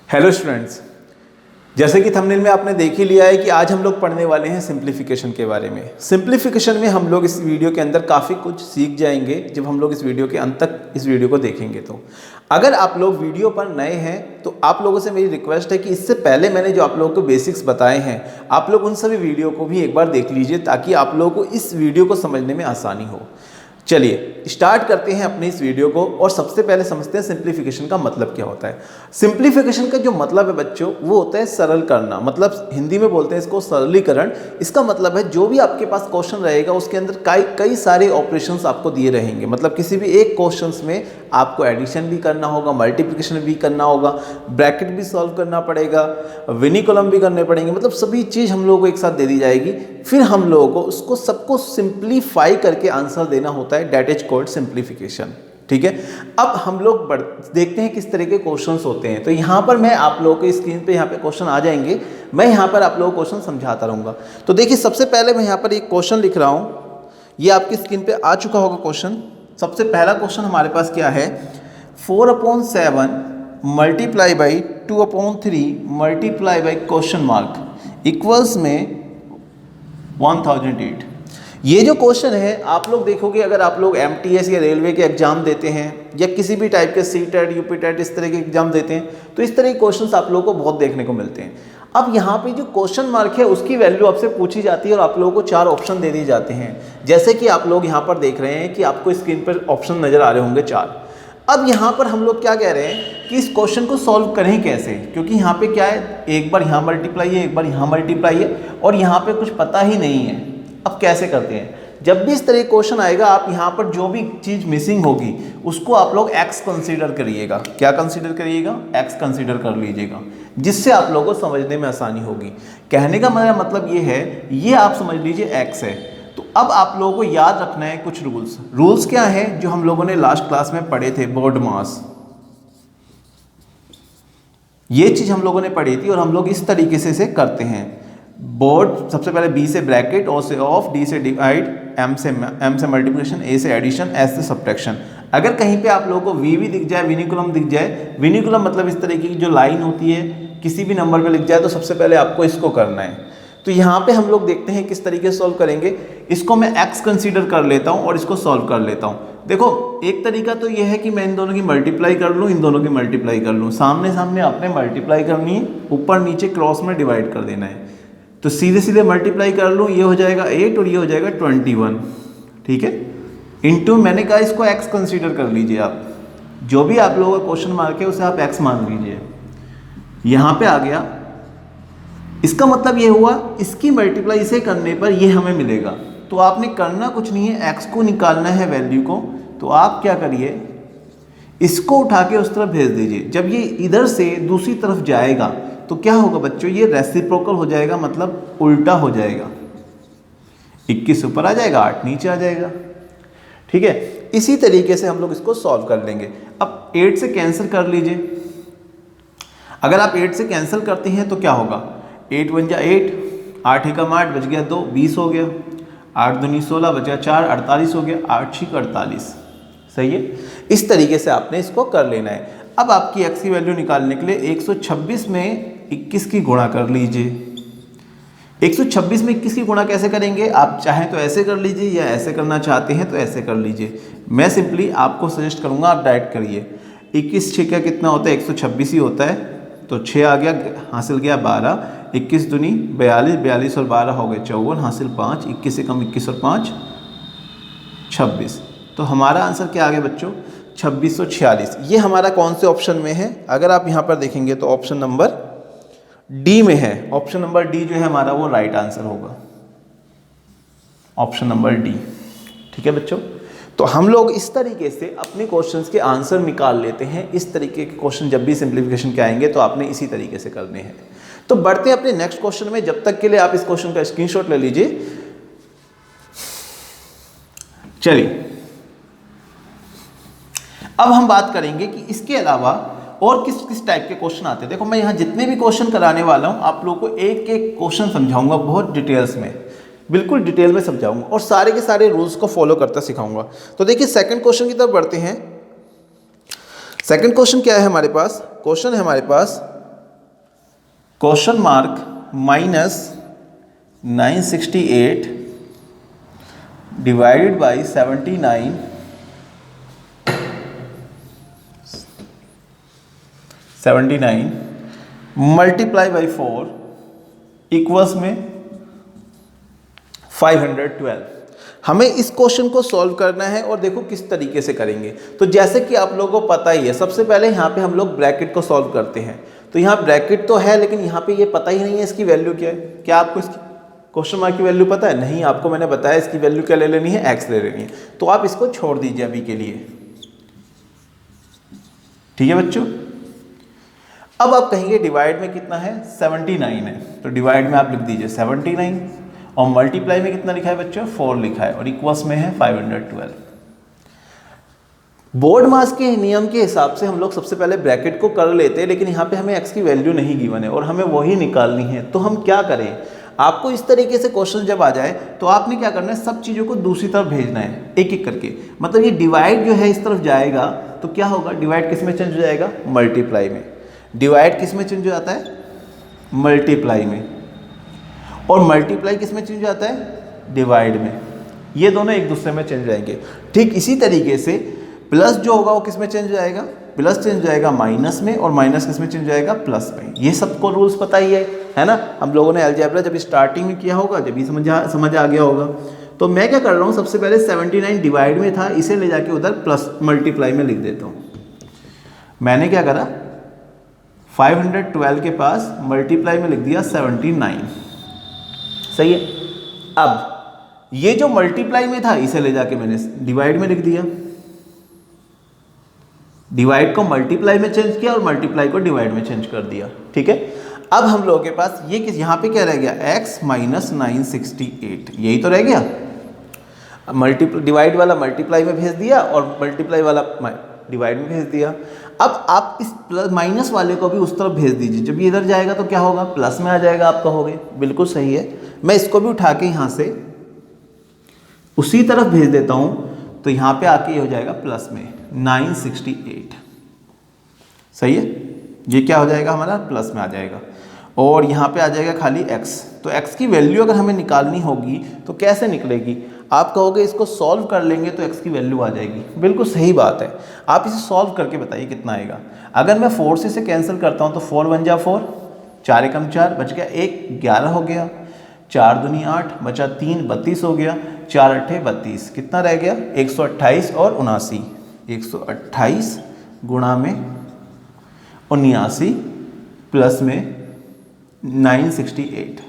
Hello students, जैसे कि thumbnail में आपने देख ही लिया है कि आज हम लोग पढ़ने वाले हैं सिंप्लीफिकेशन के बारे में। सिंप्लीफिकेशन में हम लोग इस वीडियो के अंदर काफ़ी कुछ सीख जाएंगे जब हम लोग इस वीडियो के अंत तक इस वीडियो को देखेंगे। तो अगर आप लोग वीडियो पर नए हैं तो आप लोगों से मेरी रिक्वेस्ट है कि इससे पहले मैंने जो आप लोगों को बेसिक्स बताए हैं आप लोग उन सभी वीडियो को भी एक बार देख लीजिए ताकि आप लोगों को इस वीडियो को समझने में आसानी हो। चलिए स्टार्ट करते हैं अपने इस वीडियो को और सबसे पहले समझते हैं सिंप्लीफिकेशन का मतलब क्या होता है। सिंप्लीफिकेशन का जो मतलब है बच्चों वो होता है सरल करना, मतलब हिंदी में बोलते हैं इसको सरलीकरण। इसका मतलब है जो भी आपके पास क्वेश्चन रहेगा उसके अंदर कई सारे ऑपरेशंस आपको दिए रहेंगे, मतलब किसी भी एक क्वेश्चंस में आपको एडिशन भी करना होगा, मल्टीप्लिकेशन भी करना होगा, ब्रैकेट भी सॉल्व करना पड़ेगा, विनी कॉलम भी करने पड़ेंगे, मतलब सभी चीज़ हम लोगों को एक साथ दे दी जाएगी। फिर हम लोगों को उसको सबको सिंप्लीफाई करके आंसर देना होता है, डेट इज कॉल्ड सिंप्लीफिकेशन। ठीक है, अब हम लोग देखते हैं किस तरह के क्वेश्चंस होते हैं। तो यहाँ पर मैं आप लोगों की स्क्रीन पे यहाँ पे क्वेश्चन आ जाएंगे, मैं यहाँ पर आप लोगों को क्वेश्चन समझाता रहूँगा। तो देखिए सबसे पहले मैं यहाँ पर एक क्वेश्चन लिख रहा हूँ, ये आपकी स्क्रीन पे आ चुका होगा क्वेश्चन। सबसे पहला क्वेश्चन हमारे पास क्या है, 4/7 multiply by 2/3 multiply by question mark equals में 1008। ये जो क्वेश्चन है आप लोग देखोगे, अगर आप लोग एमटीएस या रेलवे के एग्जाम देते हैं या किसी भी टाइप के सीटेट यूपीटेट इस तरह के एग्जाम देते हैं तो इस तरह के क्वेश्चंस आप लोगों को बहुत देखने को मिलते हैं। अब यहाँ पे जो क्वेश्चन मार्क है उसकी वैल्यू आपसे पूछी जाती है और आप लोगों को 4 ऑप्शन दे दिए जाते हैं, जैसे कि आप लोग यहाँ पर देख रहे हैं कि आपको स्क्रीन पर ऑप्शन नजर आ रहे होंगे 4। अब यहाँ पर हम लोग क्या कह रहे हैं कि इस क्वेश्चन को सॉल्व करें कैसे, क्योंकि यहाँ पे क्या है, एक बार यहाँ मल्टीप्लाई है, एक बार यहाँ मल्टीप्लाई है और यहाँ पे कुछ पता ही नहीं है। अब कैसे करते हैं, जब भी इस तरह क्वेश्चन आएगा आप यहाँ पर जो भी चीज़ मिसिंग होगी उसको आप लोग x कंसीडर करिएगा। क्या कंसीडर करिएगा, x कंसीडर कर लीजिएगा, जिससे आप लोगों को समझने में आसानी होगी। कहने का मेरा मतलब ये है, ये आप समझ लीजिए x है। तो अब आप लोगों को याद रखना है कुछ रूल्स क्या है जो हम लोगों ने लास्ट क्लास में पढ़े थे, बोर्ड मास। ये चीज़ हम लोगों ने पढ़ी थी और हम लोग इस तरीके से इसे करते हैं। बोर्ड सबसे पहले b से ब्रैकेट, o से ऑफ, d से डिवाइड, m से मल्टीप्लिकेशन, a से एडिशन, s से सब्ट्रैक्शन। अगर कहीं पे आप लोगों को v भी दिख जाए, विनिकुलम दिख जाए, विनिकुलम मतलब इस तरीके की जो लाइन होती है किसी भी नंबर पे लिख जाए तो सबसे पहले आपको इसको करना है। तो यहाँ पे हम लोग देखते हैं किस तरीके से सॉल्व करेंगे। इसको मैं x कंसीडर कर लेता हूँ और इसको सॉल्व कर लेता हूँ। देखो एक तरीका तो ये है कि मैं इन दोनों की मल्टीप्लाई कर लूँ, इन दोनों की मल्टीप्लाई कर लूँ, सामने सामने आपने मल्टीप्लाई करनी है, ऊपर नीचे क्रॉस में डिवाइड कर देना है। तो सीधे सीधे मल्टीप्लाई कर लूँ, ये हो जाएगा 8 और ये हो जाएगा 21। ठीक है, इनटू मैंने कहा इसको x कंसीडर कर लीजिए आप, जो भी आप लोगों का क्वेश्चन मार्क है उसे आप x मान लीजिए। यहाँ पे आ गया, इसका मतलब ये हुआ इसकी मल्टीप्लाई इसे करने पर ये हमें मिलेगा। तो आपने करना कुछ नहीं है, x को निकालना है वैल्यू को। तो आप क्या करिए, इसको उठा के उस तरफ भेज दीजिए। जब ये इधर से दूसरी तरफ जाएगा तो क्या होगा बच्चों, ये रेसिप्रोकल हो जाएगा, मतलब उल्टा हो जाएगा। 21 ऊपर आ जाएगा, 8 नीचे आ जाएगा। ठीक है, इसी तरीके से हम लोग इसको सॉल्व कर लेंगे। अब 8 से कैंसिल कर लीजिए। अगर आप 8 से कैंसिल करते हैं तो क्या होगा, 8 बन जा 8, 8 एकम 8 बच गया 2, 20 हो गया, 8 दूनी 16 बच गया 4, 48 हो गया, 8 6 48। सही है, इस तरीके से आपने इसको कर लेना है। अब आपकी x की वैल्यू निकालने के लिए 126 में 21 की गुणा कर लीजिए। 126 में 21 की गुणा कैसे करेंगे, आप चाहें तो ऐसे कर लीजिए या ऐसे करना चाहते हैं तो ऐसे कर लीजिए। मैं सिंपली आपको सजेस्ट करूंगा आप डायरेक्ट करिए। 21 6 का कितना होता है, 126 ही होता है। तो 6 आ गया, हासिल गया 12, 21 दूनी 42, 42 और 12 हो गए 54, हासिल 5, 21 से कम 21 और 5 26। तो हमारा आंसर क्या आ गया बच्चों, 2646। ये हमारा कौन से ऑप्शन में है, अगर आप यहाँ पर देखेंगे तो ऑप्शन नंबर डी में है। ऑप्शन नंबर डी जो है हमारा वो राइट आंसर होगा, ऑप्शन नंबर डी। ठीक है बच्चों, तो हम लोग इस तरीके से अपने क्वेश्चंस के आंसर निकाल लेते हैं। इस तरीके के क्वेश्चन जब भी सिंप्लीफिकेशन के आएंगे तो आपने इसी तरीके से करने हैं। तो बढ़ते हैं अपने नेक्स्ट क्वेश्चन में, जब तक के लिए आप इस क्वेश्चन का स्क्रीनशॉट ले लीजिए। चलिए अब हम बात करेंगे कि इसके अलावा और किस किस टाइप के क्वेश्चन आते हैं। देखो मैं यहाँ जितने भी क्वेश्चन कराने वाला हूँ आप लोगों को एक एक क्वेश्चन समझाऊंगा, बहुत डिटेल्स में, बिल्कुल डिटेल में समझाऊंगा और सारे के सारे रूल्स को फॉलो करता सिखाऊंगा। तो देखिए सेकंड क्वेश्चन की तरफ बढ़ते हैं। सेकंड क्वेश्चन क्या है हमारे पास, क्वेश्चन है हमारे पास question mark -968 divided by 79 multiply by 4 equals में 512। हमें इस क्वेश्चन को सॉल्व करना है और देखो किस तरीके से करेंगे। तो जैसे कि आप लोगों को पता ही है, सबसे पहले यहाँ पे हम लोग ब्रैकेट को सॉल्व करते हैं। तो यहाँ ब्रैकेट तो है लेकिन यहाँ पे ये पता ही नहीं है इसकी वैल्यू क्या है। क्या आपको इसकी क्वेश्चन मार्क की वैल्यू पता है? नहीं, आपको मैंने बताया इसकी वैल्यू क्या ले लेनी है, एक्स ले लेनी है। तो आप इसको छोड़ दीजिए अभी के लिए, ठीक है बच्चों। अब आप कहेंगे डिवाइड में कितना है, 79 है, तो डिवाइड में आप लिख दीजिए 79 और मल्टीप्लाई में कितना लिखा है बच्चों, 4 लिखा है और इक्वल्स में है 512। बोर्ड मास के नियम के हिसाब से हम लोग सबसे पहले ब्रैकेट को कर लेते हैं, लेकिन यहाँ पे हमें x की वैल्यू नहीं गिवन है और हमें वही निकालनी है। तो हम क्या करें, आपको इस तरीके से क्वेश्चन जब आ जाए तो आपने क्या करना है, सब चीज़ों को दूसरी तरफ भेजना है एक एक करके। मतलब ये डिवाइड जो है इस तरफ जाएगा तो क्या होगा, डिवाइड किस में चेंज हो जाएगा, मल्टीप्लाई में। डिवाइड किस में चेंज हो जाता है, मल्टीप्लाई में। और मल्टीप्लाई किस में चेंज हो जाता है, डिवाइड में। ये दोनों एक दूसरे में चेंज हो जाएंगे। ठीक इसी तरीके से प्लस जो होगा वो किस में चेंज हो जाएगा, प्लस चेंज हो जाएगा माइनस में, और माइनस किस में चेंज हो जाएगा, प्लस में। ये सबको रूल्स पता ही है ना। हम लोगों ने अलजेब्रा जब स्टार्टिंग में किया होगा, जब ही समझ आ गया होगा। तो मैं क्या कर रहा हूँ, सबसे पहले 79 डिवाइड में था, इसे ले जाके उधर प्लस मल्टीप्लाई में लिख देता हूँ। मैंने क्या करा, 512 के पास मल्टीप्लाई में लिख दिया 79, सही है। अब ये जो मल्टीप्लाई में था इसे ले जाके मैंने डिवाइड में लिख दिया। डिवाइड को मल्टीप्लाई में चेंज किया और मल्टीप्लाई को डिवाइड में चेंज कर दिया, ठीक है। अब हम लोगों के पास ये किस, यहाँ पे क्या रह गया, x माइनस 968, यही तो रह गया। डिवाइड वाला मल्टीप्लाई में भेज दिया और मल्टीप्लाई वाला डिवाइड में भेज दिया। अब आप इस प्लस माइनस वाले को भी उस तरफ भेज दीजिए, जब ये इधर जाएगा तो क्या होगा, प्लस में आ जाएगा, आप कहोगे बिल्कुल सही है। मैं इसको भी उठा के यहाँ से उसी तरफ भेज देता हूँ, तो यहाँ पे आके ये हो जाएगा प्लस में 968, सही है। ये क्या हो जाएगा हमारा, प्लस में आ जाएगा। और यहाँ पे आ जाएगा खाली x। तो x की वैल्यू अगर हमें निकालनी होगी तो कैसे निकलेगी, आप कहोगे इसको सॉल्व कर लेंगे तो x की वैल्यू आ जाएगी। बिल्कुल सही बात है, आप इसे सॉल्व करके बताइए कितना आएगा। अगर मैं 4 से इसे कैंसिल करता हूँ तो 4 1 जा 4, 4 एकम 4, बच गया 1, 11 हो गया, 4 दूनी 8, बचा 3, 32 हो गया, 4 अट्ठे 32, कितना रह गया, 128 और 79। 128 गुणा में 79 प्लस में 968,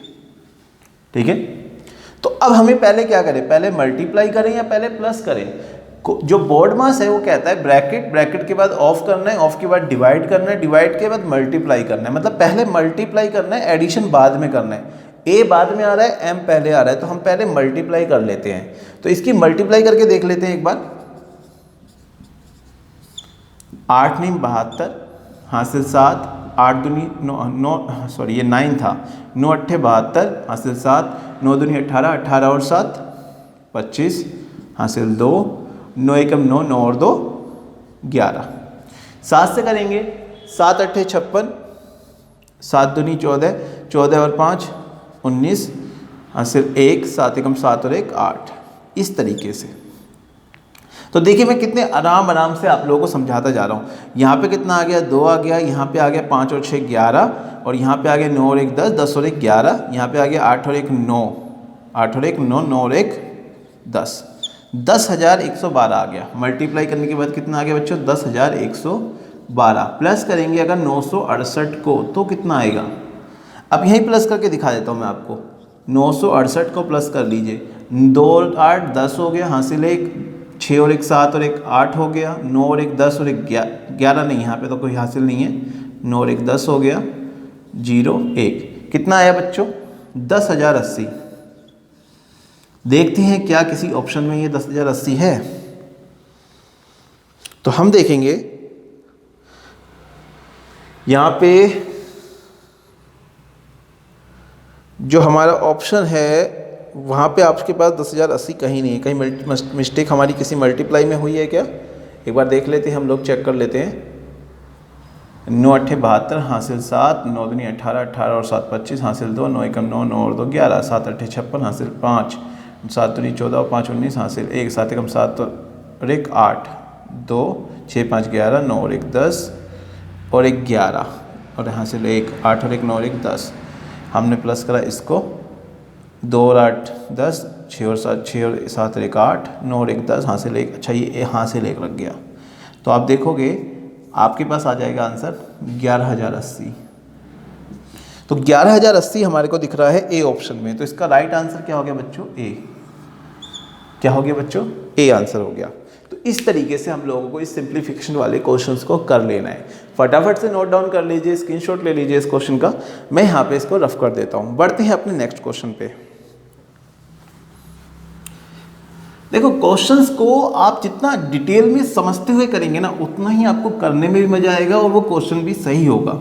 ठीक है। तो अब हमें पहले क्या करें, पहले मल्टीप्लाई करें या पहले प्लस करें। जो बोर्ड मास है वो कहता है ब्रैकेट, ब्रैकेट के बाद ऑफ करना है, ऑफ के बाद डिवाइड करना है, डिवाइड के बाद मल्टीप्लाई करना है। मतलब पहले मल्टीप्लाई करना है, एडिशन बाद में करना है। a बाद में आ रहा है, m पहले आ रहा है, तो हम पहले मल्टीप्लाई कर लेते हैं। तो इसकी मल्टीप्लाई करके देख लेते हैं एक बार। 8 9 72, हासिल 7, 8 दूनी 9 सॉरी ये 9 था, 9 अट्ठे 72, हासिल 7, 9 दूनी 18, 18 और 7 25, हासिल 2, 9 एकम 9, 9 और 2 11। 7 से करेंगे, 7 अट्ठे 56, 7 दूनी 14, 14 और 5 19, हासिल 1, 7 एकम 7 और 1 8। इस तरीके से तो देखिए मैं कितने आराम से आप लोगों को समझाता जा रहा हूँ। यहाँ पे कितना आ गया, 2 आ गया, यहाँ पे आ गया 5 और 6 11, और यहाँ पे आ गया 9 और 1 10, 10 और 1 11, यहाँ पे आ गया 8 और 1 9, 8 और 1 9, 9 और 1 10, 10,112 आ गया। मल्टीप्लाई करने के बाद कितना आ गया बच्चों, 10,112। प्लस करेंगे अगर 968 को तो कितना आएगा, अब यहीं प्लस करके दिखा देता हूँ मैं आपको। 968 को प्लस कर लीजिए, 2 और 8 10 हो गया, हासिल 1, 6 और 1 7 और 1 8 हो गया, 9 और 1 10 और 1 11 नहीं, यहाँ पे तो कोई हासिल नहीं है, 9 और 1 10 हो गया, 0 1, कितना आया बच्चों, 10,080। देखते हैं क्या किसी ऑप्शन में ये 10,080 है। तो हम देखेंगे यहाँ पे जो हमारा ऑप्शन है वहाँ पे आपके पास 10,080 कहीं नहीं है। कहीं मिस्टेक हमारी किसी मल्टीप्लाई में हुई है क्या, एक बार देख लेते हैं, हम लोग चेक कर लेते हैं। 9 8 72 हासिल 7, 9 दूनी 18, 18 और 7 25 हासिल 2, 9 एकम 9, 9 और 2 11, 7 8 56 हासिल 5, 7 दूनी 14 और 5 19 हासिल 1, 7 एकम 7 और 1 8, 2 6 5 11, 9 और 1 10 और 1 11 और हासिल 1 8 और 1 9 और 1 10। हमने प्लस करा इसको, 2 और 8 10, 6 और 7 6 और 7 और 1 8, 9 और 1 10 हासिल 1। अच्छा ये हासिल 1 लग गया, तो आप देखोगे आपके पास आ जाएगा आंसर 11,080। तो 11,080 हमारे को दिख रहा है ए ऑप्शन में। तो इसका राइट आंसर क्या हो गया बच्चों? ए। क्या हो गया बच्चों? ए आंसर हो गया। तो इस तरीके से हम लोगों को इस सिंप्लीफिकेशन वाले क्वेश्चंस को कर लेना है। फटाफट से नोट डाउन कर लीजिए, स्क्रीनशॉट ले लीजिए इस क्वेश्चन का। मैं यहाँ पे इसको रफ कर देता हूँ। बढ़ते हैं अपने नेक्स्ट क्वेश्चन पे। देखो क्वेश्चंस को आप जितना डिटेल में समझते हुए करेंगे ना, उतना ही आपको करने में भी मजा आएगा और वो क्वेश्चन भी सही होगा।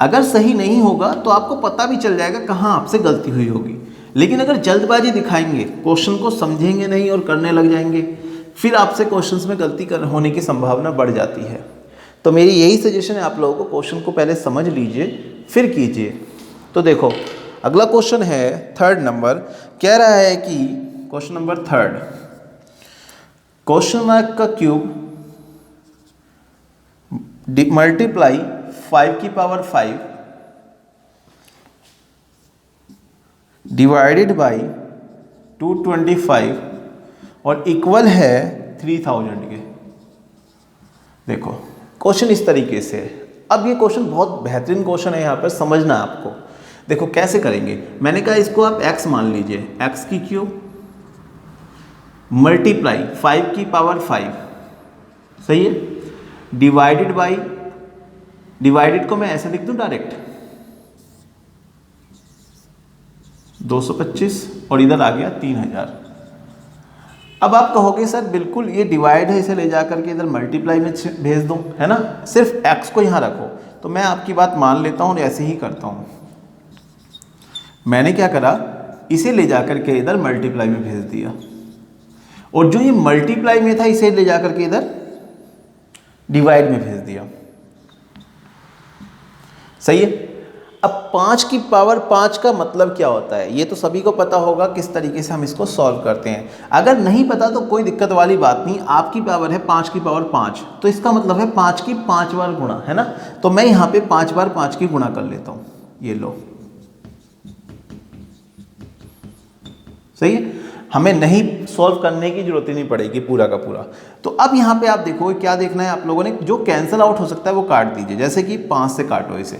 अगर सही नहीं होगा तो आपको पता भी चल जाएगा कहाँ आपसे गलती हुई होगी। लेकिन अगर जल्दबाजी दिखाएंगे, क्वेश्चन को समझेंगे नहीं और करने लग जाएंगे, फिर आपसे क्वेश्चंस में गलती होने की संभावना बढ़ जाती है। तो मेरी यही सजेशन है, आप लोगों को क्वेश्चन को पहले समझ लीजिए फिर कीजिए। तो देखो अगला क्वेश्चन है 3rd नंबर, कह रहा है कि question number 3rd, question mark का क्यूब मल्टीप्लाई 5 की पावर 5 डिवाइडेड बाई 225 और इक्वल है 3000 के। देखो क्वेश्चन इस तरीके से है। अब ये क्वेश्चन बहुत बेहतरीन क्वेश्चन है, यहाँ पर समझना है आपको। देखो कैसे करेंगे, मैंने कहा इसको आप x मान लीजिए, x की क्यूब मल्टीप्लाई 5 की पावर 5, सही है, डिवाइडेड बाई, डिवाइडेड को मैं ऐसे लिख दूं डायरेक्ट 225 और इधर आ गया 3000। अब आप कहोगे सर बिल्कुल ये डिवाइड है, इसे ले जाकर के इधर मल्टीप्लाई में भेज दूं, है ना, सिर्फ x को यहाँ रखो। तो मैं आपकी बात मान लेता हूँ और ऐसे ही करता हूँ। मैंने क्या करा, इसे ले जाकर के इधर मल्टीप्लाई में भेज दिया और जो ये मल्टीप्लाई में था इसे ले जाकर के इधर डिवाइड में भेज दिया, सही है। अब 5 की पावर 5 का मतलब क्या होता है, ये तो सभी को पता होगा किस तरीके से हम इसको सॉल्व करते हैं। अगर नहीं पता तो कोई दिक्कत वाली बात नहीं, आपकी पावर है 5 की पावर 5, तो इसका मतलब है 5 की 5 बार गुणा, है ना। तो मैं यहाँ पे 5 बार 5 की गुणा कर लेता हूँ, ये लो, सही है। हमें नहीं सॉल्व करने की जरूरत ही नहीं पड़ेगी पूरा का पूरा। तो अब यहाँ पे आप देखोगे क्या देखना है आप लोगों ने, जो कैंसिल आउट हो सकता है वो काट दीजिए। जैसे कि 5 से काटो इसे,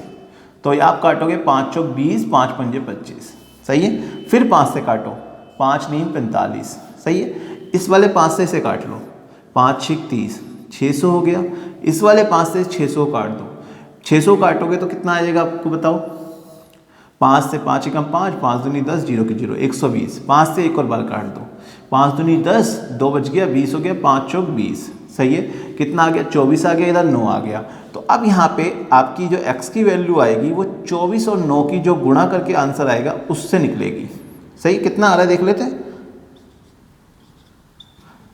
तो आप काटोगे 5 चौक 20, 5 पंजे 25, सही है। फिर 5 से काटो, 5 नीम 45, सही है। इस वाले 5 से इसे काट लो, 5 छिक 30, 600 हो गया। इस वाले 5 से 600 काट दो, 600 काटोगे तो कितना आ जाएगा आपको बताओ। 5 से 5 एकम 5, 5 दूनी 10, 0 की 0, 120। 5 से एक और बार काट दो, 5 दूनी 10, 2 बच गया, 20 हो गया, 5 चौक 20, सही है। कितना आ गया, 24 आ गया, इधर 9 आ गया। तो अब यहाँ पे आपकी जो x की वैल्यू आएगी वो 24 और 9 की जो गुणा करके आंसर आएगा उससे निकलेगी, सही। कितना आ रहा है देख लेते हैं,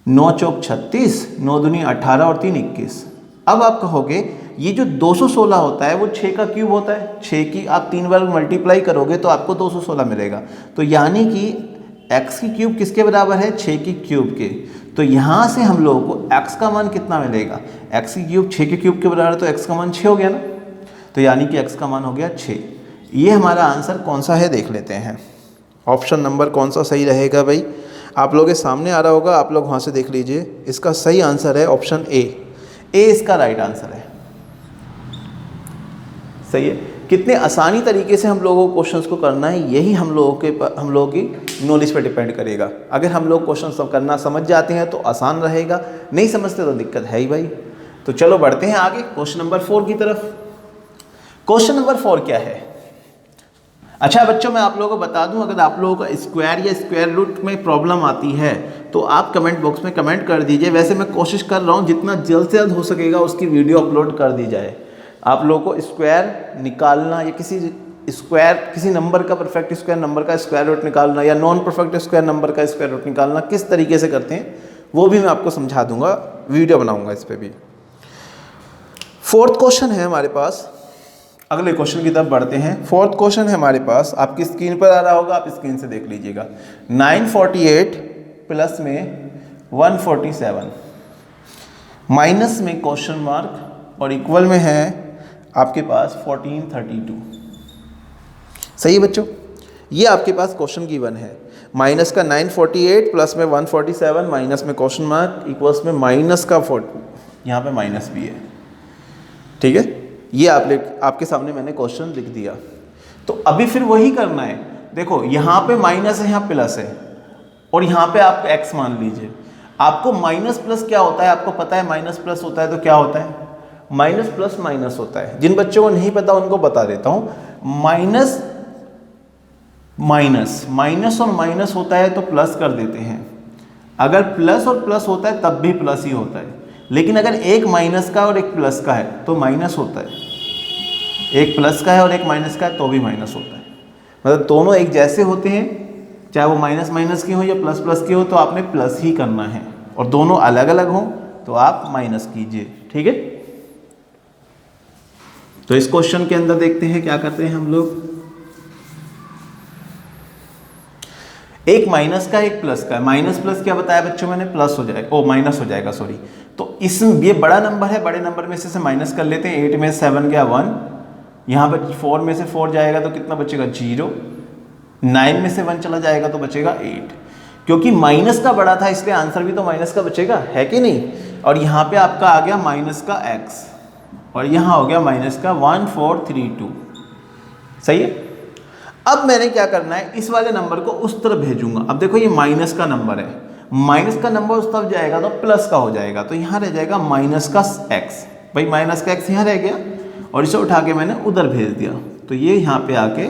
9 चौक 36, 9 दूनी 18 और 3 21। अब आप कहोगे ये जो 216 होता है वो 6 का क्यूब होता है, 6 की आप 3 बार मल्टीप्लाई करोगे तो आपको 216 मिलेगा। तो यानी कि x की क्यूब किसके बराबर है, 6 की क्यूब के। तो यहाँ से हम लोगों को x का मान कितना मिलेगा, x की क्यूब 6 के क्यूब के बराबर है, तो x का मान 6 हो गया ना। तो यानी कि x का मान हो गया 6। ये हमारा आंसर कौन सा है देख लेते हैं। ऑप्शन नंबर कौन सा सही रहेगा भाई, आप लोगों के सामने आ रहा होगा, आप लोग वहाँ से देख लीजिए। इसका सही आंसर है ऑप्शन ए इसका राइट आंसर है, सही है। कितने आसानी तरीके से हम लोगों को क्वेश्चंस को करना है, यही हम लोगों की नॉलेज पे डिपेंड करेगा। अगर हम लोग क्वेश्चन सब करना समझ जाते हैं तो आसान रहेगा, नहीं समझते तो दिक्कत है ही भाई। तो चलो बढ़ते हैं आगे क्वेश्चन नंबर 4 की तरफ। क्वेश्चन नंबर 4 क्या है। अच्छा बच्चों मैं आप लोगों को बता दूं, अगर आप लोगों का स्क्वायर या स्क्वायर रूट में प्रॉब्लम आती है तो आप कमेंट बॉक्स में कमेंट कर दीजिए। वैसे मैं कोशिश कर रहा हूं जितना जल्द से जल्द हो सकेगा उसकी वीडियो अपलोड कर दी जाए। आप लोगों को स्क्वायर निकालना या किसी नंबर का परफेक्ट स्क्वायर नंबर का स्क्वायर रूट निकालना या नॉन परफेक्ट स्क्वायर नंबर का स्क्वायर रूट निकालना किस तरीके से करते हैं वो भी मैं आपको समझा दूंगा, वीडियो बनाऊंगा इस पर भी। फोर्थ क्वेश्चन है हमारे पास, अगले क्वेश्चन की तरफ बढ़ते हैं। फोर्थ क्वेश्चन है हमारे पास, आपकी स्क्रीन पर आ रहा होगा, आप स्क्रीन से देख लीजिएगा। 948 प्लस में 147 माइनस में क्वेश्चन मार्क और इक्वल में है आपके पास 1432। सही है बच्चों, ये आपके पास क्वेश्चन गिवन है। माइनस का 948 प्लस में 147 माइनस में क्वेश्चन मार्क इक्वल्स में माइनस का 40, यहाँ पे माइनस भी है। ठीक है, ये आपके सामने मैंने क्वेश्चन लिख दिया। तो अभी फिर वही करना है। देखो यहाँ पे माइनस है, यहाँ प्लस है, और यहाँ पे आप x मान लीजिए। आपको माइनस प्लस क्या होता है आपको पता है, माइनस प्लस होता है तो क्या होता है, माइनस प्लस माइनस होता है। जिन बच्चों को नहीं पता उनको बता देता हूँ। माइनस माइनस माइनस और माइनस होता है तो प्लस कर देते हैं। अगर प्लस और प्लस होता है तब भी प्लस ही होता है। लेकिन अगर एक माइनस का और एक प्लस का है तो माइनस होता है, एक प्लस का है और एक माइनस का है तो भी माइनस होता है। मतलब दोनों एक जैसे होते हैं, चाहे वो माइनस माइनस की हो या प्लस प्लस की हो, तो आपने प्लस ही करना है, और दोनों अलग अलग हो तो आप माइनस कीजिए। ठीक है, तो इस क्वेश्चन के अंदर देखते हैं क्या करते हैं हम लोग। एक माइनस का एक प्लस का, माइनस प्लस क्या बताया बच्चों मैंने, प्लस हो जाएगा, ओ माइनस हो जाएगा सॉरी। तो इस ये बड़ा नंबर है, बड़े नंबर में से माइनस कर लेते हैं। 8 में 7 गया 1, यहाँ पर 4 में से 4 जाएगा तो कितना बचेगा 0, 9 में से 1 चला जाएगा तो बचेगा 8। क्योंकि माइनस का बड़ा था इसलिए आंसर भी तो माइनस का बचेगा, है कि नहीं। और यहाँ पे आपका आ गया माइनस का x, और यहाँ हो गया माइनस का 1432। सही है। अब मैंने क्या करना है, इस वाले नंबर को उस तरफ भेजूंगा। अब देखो ये माइनस का नंबर है, माइनस का नंबर उस तरफ जाएगा तो प्लस का हो जाएगा, तो यहाँ रह जाएगा माइनस का x। भाई माइनस का x यहाँ रह गया और इसे उठा के मैंने उधर भेज दिया, तो ये यहाँ पे आके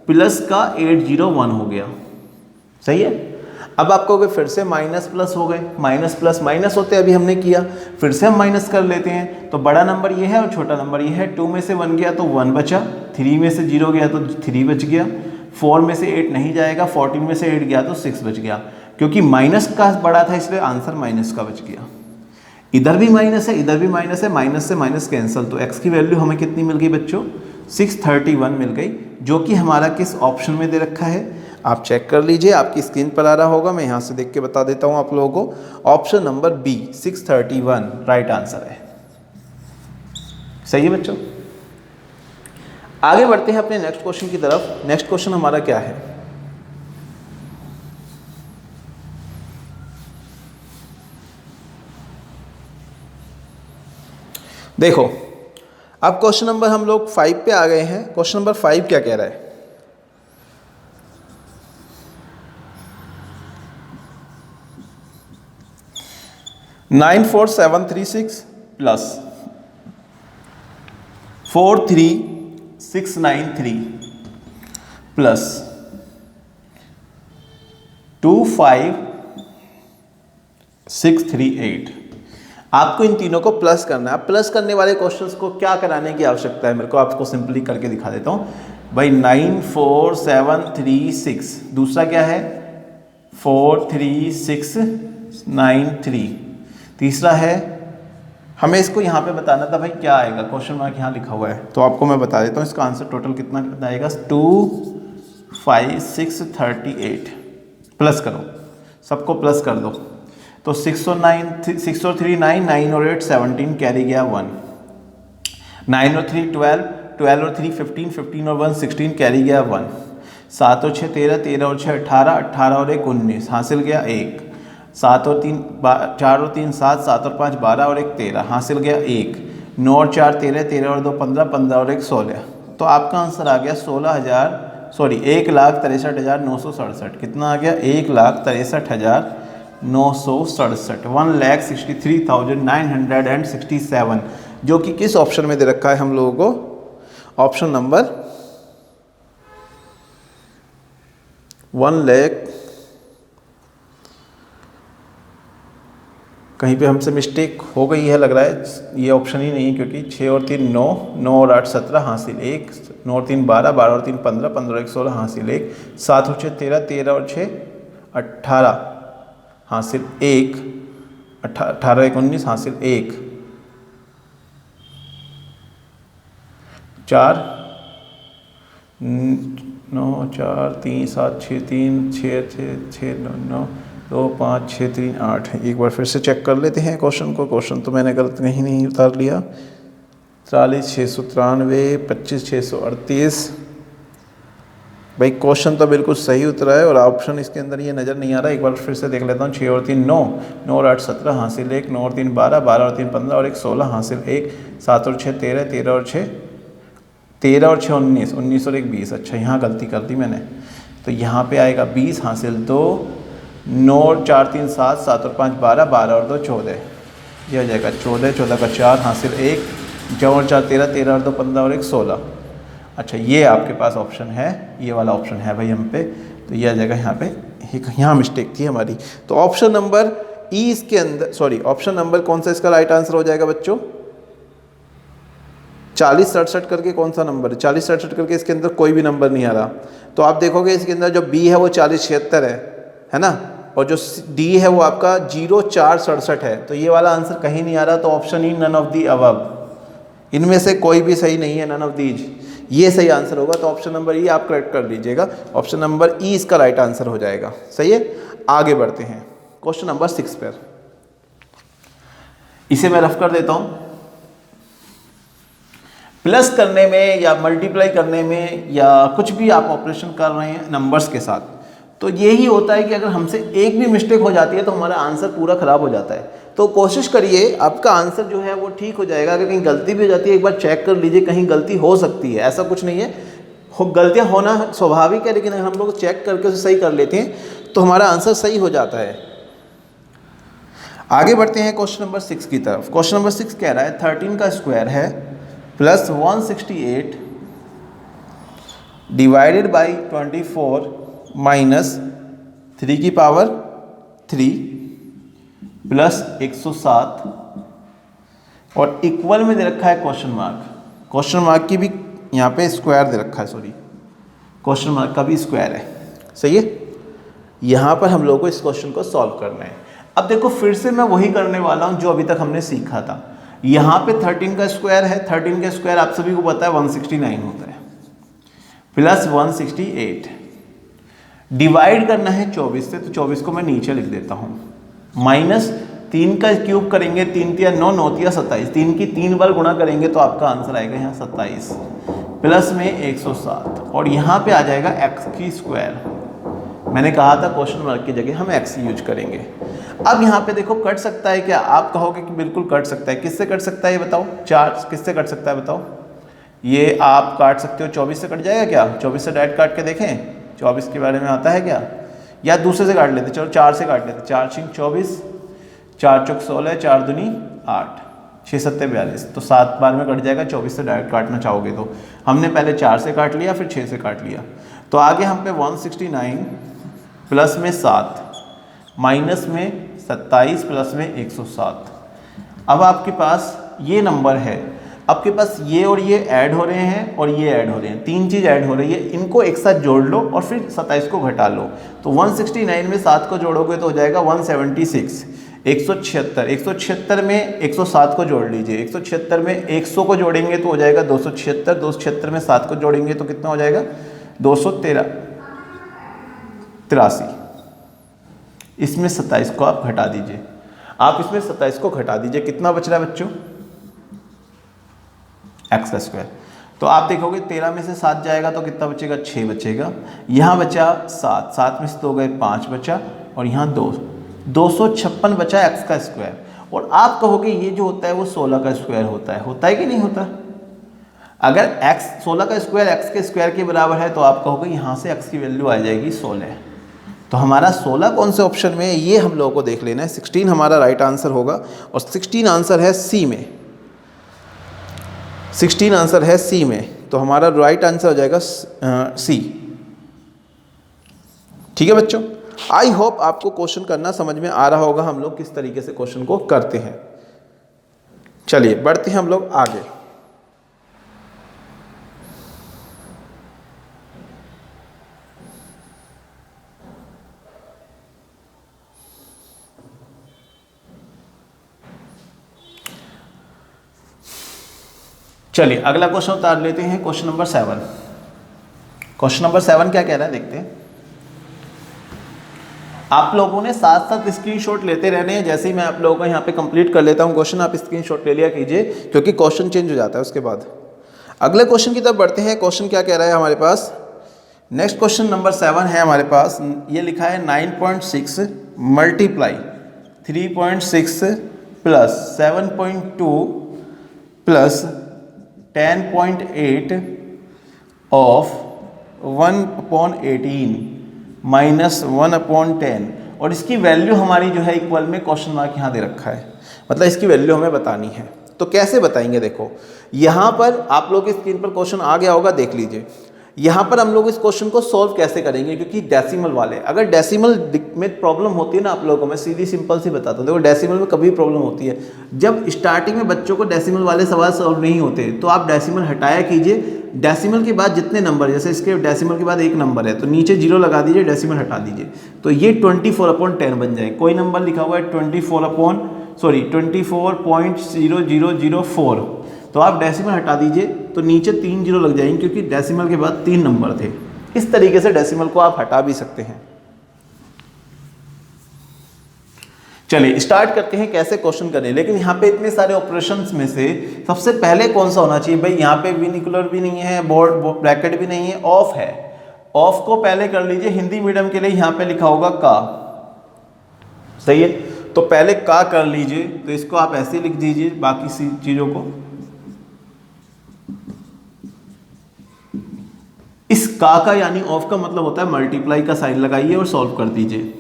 प्लस का 801 हो गया। सही है। अब आपको फिर से माइनस प्लस हो गए, माइनस प्लस माइनस होते अभी हमने किया, फिर से हम माइनस कर लेते हैं। तो बड़ा नंबर ये है और छोटा नंबर ये है। 2 में से 1 गया तो 1 बचा, 3 में से 0 गया तो 3 बच गया, 4 में से 8 नहीं जाएगा, 14 में से 8 गया तो 6 बच गया। क्योंकि माइनस का बड़ा था इसलिए आंसर माइनस का बच गया। इधर भी माइनस है, इधर भी माइनस है, माइनस से माइनस कैंसिल, तो x की वैल्यू हमें कितनी मिल गई बच्चों, 631 मिल गई, जो कि हमारा किस ऑप्शन में दे रखा है आप चेक कर लीजिए। आपकी स्क्रीन पर आ रहा होगा, मैं यहाँ से देख के बता देता हूँ आप लोगों को। Option number B 631 right answer है। सही है बच्चों। आगे बढ़ते हैं अपने नेक्स्ट क्वेश्चन की तरफ। नेक्स्ट क्वेश्चन हमारा क्या है, देखो अब क्वेश्चन नंबर हम लोग 5 पे आ गए हैं। क्वेश्चन नंबर 5 क्या कह रहा है, (94736 प्लस 43693 प्लस 25638। आपको इन तीनों को प्लस करना है। प्लस करने वाले क्वेश्चंस को क्या कराने की आवश्यकता है, मेरे को आपको सिंपली करके दिखा देता हूँ भाई। 94736, दूसरा क्या है 43693, तीसरा है, हमें इसको यहाँ पे बताना था भाई क्या आएगा, क्वेश्चन मार्क यहाँ लिखा हुआ है, तो आपको मैं बता देता हूँ इसका आंसर टोटल कितना आएगा, 25638। प्लस करो, सबको प्लस कर दो, तो 6 और 3 9, 9 और 8 17, कैरी गया 1, 9 और 3 12, 12 और 3 15, 15 और 1 16, कैरी गया 1, 7 और 6 13, 13 और 6 18, 18 और 1 19, हासिल गया 1, 7 और 3 4 और 3 7, 7 और 5 12 और 1 13, हासिल गया 1, 9 और 4 13, 13 और 2 15, 15 और 1 16। तो आपका आंसर आ गया 1,63,967। कितना आ गया, 1,63,967, 1,63,967, जो कि किस ऑप्शन में दे रखा है हम लोगों को, ऑप्शन नंबर 1 लाख। कहीं पे हमसे मिस्टेक हो गई है लग रहा है, ये ऑप्शन ही नहीं है, क्योंकि 6 और 3 9, 9 और 8 17, हासिल 1, 9 और 3 12, 12 और 3 15, 15 और 1 16, हासिल 1, 7 और 6 13, 13 और 6 18, हासिल 1, 18 1 19, हासिल 1, 4 9 4 3 7 6 3 6 6 6 9 9 2 5 6 3 8। एक बार फिर से चेक कर लेते हैं क्वेश्चन को। क्वेश्चन तो मैंने गलत कहीं नहीं उतार लिया। 43 693 25 638। भाई क्वेश्चन तो बिल्कुल सही उतरा है और ऑप्शन इसके अंदर ये नज़र नहीं आ रहा। एक बार फिर से देख लेता हूँ। 6 और 3 9, 9 और 8 17 हासिल 1, 9 और 3 12, 12 और 3 15 और 1 16 हासिल 1, 7 और 6 13, 13 और 6 19, 19 और 1 20। अच्छा यहाँ गलती कर दी मैंने, तो यहाँ पे आएगा 20 हासिल 2, 9 और 4 3 7, 7 और 5 12, 12 और 2 14। ये हो जाएगा 14, 14 का 4 हासिल 1, 4 और 4 13, 13 और 2 15 और 1 16। अच्छा ये आपके पास ऑप्शन है, ये वाला ऑप्शन है भाई हम पे, तो ये आ जाएगा यहाँ पे। यहाँ मिस्टेक थी हमारी। तो ऑप्शन नंबर ई इसके अंदर, सॉरी ऑप्शन नंबर कौन सा इसका राइट आंसर हो जाएगा बच्चों? 40 67 करके कौन सा नंबर है? 40 67 करके इसके अंदर कोई भी नंबर नहीं आ रहा। तो आप देखोगे इसके अंदर जो बी है वो 40 76 है ना, और जो डी है वो आपका 0 4 67 है। तो ये वाला आंसर कहीं नहीं आ रहा। तो option E none of the above, इनमें से कोई भी सही नहीं है, नन ऑफ दीज, ये सही आंसर होगा। तो ऑप्शन नंबर ई आप करेक्ट कर लीजिएगा। ऑप्शन नंबर ई इसका राइट आंसर हो जाएगा। सही है, आगे बढ़ते हैं क्वेश्चन नंबर 6 पर। इसे मैं रफ कर देता हूं। प्लस करने में या मल्टीप्लाई करने में या कुछ भी आप ऑपरेशन कर रहे हैं नंबर्स के साथ, तो यही होता है कि अगर हमसे एक भी मिस्टेक हो जाती है तो हमारा आंसर पूरा खराब हो जाता है। तो कोशिश करिए आपका आंसर जो है वो ठीक हो जाएगा। अगर कहीं गलती भी हो जाती है एक बार चेक कर लीजिए, कहीं गलती हो सकती है, ऐसा कुछ नहीं है। गलतियां होना स्वाभाविक है, लेकिन अगर हम लोग चेक करके उसे सही कर लेते हैं तो हमारा आंसर सही हो जाता है। आगे बढ़ते हैं क्वेश्चन नंबर 6 की तरफ। क्वेश्चन नंबर 6 कह रहा है 13 का स्क्वायर है प्लस 168 डिवाइडेड बाई 24 माइनस 3 की पावर 3 प्लस 107 और इक्वल में दे रखा है क्वेश्चन मार्क। क्वेश्चन मार्क की भी यहाँ पे स्क्वायर दे रखा है, सॉरी क्वेश्चन मार्क का भी स्क्वायर है। सही है, यहाँ पर हम लोगों को इस क्वेश्चन को सॉल्व करना है। अब देखो फिर से मैं वही करने वाला हूँ जो अभी तक हमने सीखा था। यहाँ पे 13 का स्क्वायर है, 13 का स्क्वायर आप सभी को पता है 169 होता है, प्लस 168 डिवाइड करना है 24 से, तो 24 को मैं नीचे लिख देता हूँ, माइनस 3 का क्यूब करेंगे, 3 तिया 9, 9 तिया 27, 3 की 3 बार गुणा करेंगे तो आपका आंसर आएगा यहाँ 27 प्लस में 107 और यहाँ पे आ जाएगा x की स्क्वायर। मैंने कहा था क्वेश्चन मार्क की जगह हम x यूज करेंगे। अब यहाँ पे देखो कट सकता है क्या? आप कहोगे कि बिल्कुल कट सकता है। किससे कट सकता है ये बताओ? 4 किससे कट सकता है बताओ? ये आप काट सकते हो 24 से कट जाएगा क्या? 24 से डायरेक्ट काट के देखें, 24 के बारे में आता है क्या? या दूसरे से काट लेते, चलो 4 से काट लेते। 4 छिंग 24, 4 चौक 16, 4 दूनी 8, 6 सत्ते 42, तो 7 बार में कट जाएगा। 24 से डायरेक्ट काटना चाहोगे तो हमने पहले 4 से काट लिया, फिर 6 से काट लिया। तो आगे हम पे 169 प्लस में 7 माइनस में 27 प्लस में 107। अब आपके पास ये नंबर है, आपके पास ये और ये ऐड हो रहे हैं और ये ऐड हो रहे हैं, 3 चीज़ ऐड हो रही है। इनको एक साथ जोड़ लो और फिर 27 को घटा लो। तो 169 में 7 को जोड़ोगे तो हो जाएगा 176, 176। 176 में 107 को जोड़ लीजिए, 176 में 100 को जोड़ेंगे तो हो जाएगा 276, 276 में 7 को जोड़ेंगे तो कितना हो जाएगा 283। इसमें 27 को आप घटा दीजिए, आप इसमें 27 को घटा दीजिए, कितना बच रहा है बच्चों? एक्स का स्क्वायर। तो आप देखोगे 13 में से 7 जाएगा तो कितना बचेगा? 6 बचेगा। यहाँ बचा 7, 7 में से 2 गए 5 बचा और यहाँ 2, 256 बचा एक्स का स्क्वायर। और आप कहोगे ये जो होता है वो 16 का स्क्वायर होता है कि नहीं होता? अगर x 16 का स्क्वायर एक्स के स्क्वायर के बराबर है तो आप कहोगे यहाँ से x की वैल्यू आ जाएगी 16। तो हमारा 16 कौन से ऑप्शन में है ये हम लोगों को देख लेना है। 16 हमारा राइट आंसर होगा और 16 आंसर है सी में, 16 आंसर है सी में। तो हमारा राइट आंसर हो जाएगा सी। ठीक है बच्चों, आई होप आपको क्वेश्चन करना समझ में आ रहा होगा, हम लोग किस तरीके से क्वेश्चन को करते हैं। चलिए बढ़ते हैं हम लोग आगे। चलिए अगला क्वेश्चन उतार लेते हैं, क्वेश्चन नंबर 7। क्वेश्चन नंबर 7 क्या कह रहा है देखते हैं। आप लोगों ने साथ साथ स्क्रीनशॉट लेते रहने हैं। जैसे ही मैं आप लोगों को यहाँ पे कंप्लीट कर लेता हूँ क्वेश्चन, आप स्क्रीनशॉट ले लिया कीजिए, क्योंकि क्वेश्चन चेंज हो जाता है उसके बाद। अगले क्वेश्चन की तरफ बढ़ते हैं। क्वेश्चन क्या कह रहा है हमारे पास, नेक्स्ट क्वेश्चन नंबर 7 है हमारे पास। ये लिखा है 9.6 multiply 3.6 plus 7.2 plus 10.8 of 1/18 minus 1/10, और इसकी वैल्यू हमारी जो है इक्वल में क्वेश्चन मार्क यहाँ दे रखा है, मतलब इसकी वैल्यू हमें बतानी है। तो कैसे बताएंगे, देखो यहाँ पर आप लोग की स्क्रीन पर क्वेश्चन आ गया होगा, देख लीजिए। यहाँ पर हम लोग इस क्वेश्चन को सॉल्व कैसे करेंगे, क्योंकि डेसिमल वाले, अगर डेसिमल में प्रॉब्लम होती है ना आप लोगों को, मैं सीधी सिंपल सी बताता हूँ। देखो डेसिमल में कभी प्रॉब्लम होती है जब स्टार्टिंग में बच्चों को डेसिमल वाले सवाल सॉल्व नहीं होते, तो आप डेसिमल हटाया कीजिए। डेसिमल के बाद जितने नंबर, जैसे इसके डेसिमल के बाद एक नंबर है तो नीचे जीरो लगा दीजिए, डेसिमल हटा दीजिए, तो ये 24/10 बन जाए। कोई नंबर लिखा हुआ है 24.0004, तो आप डेसिमल हटा दीजिए तो नीचे 3 जीरो लग जाएंगे, क्योंकि डेसिमल के बाद 3 नंबर थे। इस तरीके से डेसिमल को आप हटा भी सकते हैं। चलिए स्टार्ट करते हैं कैसे क्वेश्चन करें। लेकिन यहाँ पे इतने सारे ऑपरेशंस में से सबसे पहले कौन सा होना चाहिए भाई, यहाँ पे विनिकुलर भी नहीं है, बोर्ड ब्रैकेट भी नहीं है, ऑफ है। ऑफ को पहले कर लीजिए। हिंदी मीडियम के लिए यहाँ पे लिखा होगा का, सही है, तो पहले का कर लीजिए। तो इसको आप ऐसे लिख दीजिए, बाकी चीजों को। इस का यानी ऑफ का मतलब होता है मल्टीप्लाई का साइन लगाइए और सॉल्व कर दीजिए।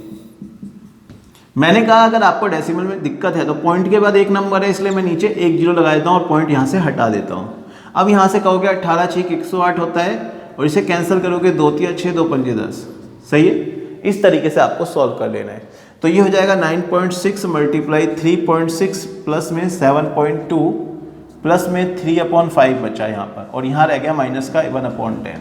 मैंने कहा अगर आपको डेसिमल में दिक्कत है तो पॉइंट के बाद एक नंबर है, इसलिए मैं नीचे एक जीरो लगा देता हूँ और पॉइंट यहाँ से हटा देता हूँ। अब यहाँ से कहोगे 18 6 108 होता है, और इसे कैंसिल करोगे 2 3 6 2 5 10, सही है। इस तरीके से आपको सॉल्व कर लेना है। तो ये हो जाएगा 9.6 मल्टीप्लाई 3.6 प्लस में 7.2 प्लस में 3/5 बचा यहाँ पर, और यहाँ रह गया माइनस का 1/10।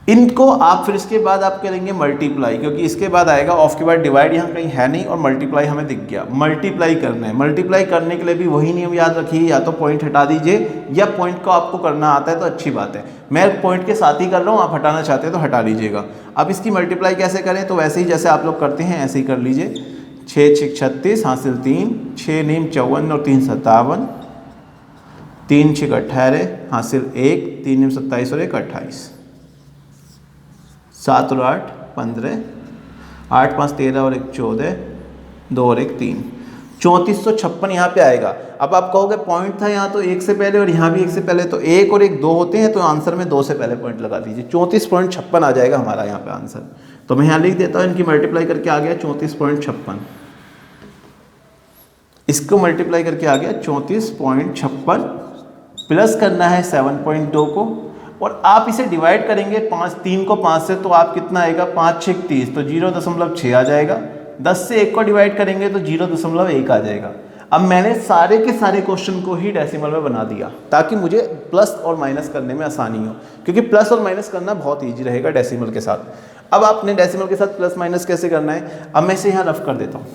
इनको आप फिर इसके बाद आप करेंगे मल्टीप्लाई, क्योंकि इसके बाद आएगा ऑफ के बाद डिवाइड, यहाँ कहीं है नहीं, और मल्टीप्लाई हमें दिख गया। मल्टीप्लाई करना है। मल्टीप्लाई करने के लिए भी वही नियम याद रखिए, या तो पॉइंट हटा दीजिए, या पॉइंट को आपको करना आता है तो अच्छी बात है। मैं पॉइंट के साथ ही कर रहा हूँ, आप हटाना चाहते हैं तो हटा लीजिएगा। अब इसकी मल्टीप्लाई कैसे करें, तो वैसे ही जैसे आप लोग करते हैं ऐसे ही कर लीजिए। 6 6 36 हासिल 3, 6 9 54 और 3 57, 3 6 18 हासिल 1, 3 9 27 और 1 28, 7 और 8 15, 8 5 13 और 1 14, 2 और 1 3, 3456 यहाँ पे आएगा। अब आप कहोगे पॉइंट था यहाँ तो 1 से पहले और यहाँ भी 1 से पहले, तो 1 और 1 2 होते हैं, तो आंसर में 2 से पहले पॉइंट लगा दीजिए। 34.56 आ जाएगा हमारा यहाँ पे आंसर। तो मैं यहाँ लिख देता हूँ, इनकी मल्टीप्लाई करके आ गया 34.56, इसको मल्टीप्लाई करके आ गया 34.56, प्लस करना है 7.2 को, और आप इसे डिवाइड करेंगे 3 को 5 से, तो आप कितना आएगा 5 6 30, तो 0.6 आ जाएगा। 10 से 1 को डिवाइड करेंगे तो 0.1 आ जाएगा। अब मैंने सारे के सारे क्वेश्चन को ही डेसिमल में बना दिया, ताकि मुझे प्लस और माइनस करने में आसानी हो, क्योंकि प्लस और माइनस करना बहुत ईजी रहेगा डेसिमल के साथ। अब आपने डेसिमल के साथ प्लस माइनस कैसे करना है, अब मैं इसे यहाँ रफ कर देता हूँ,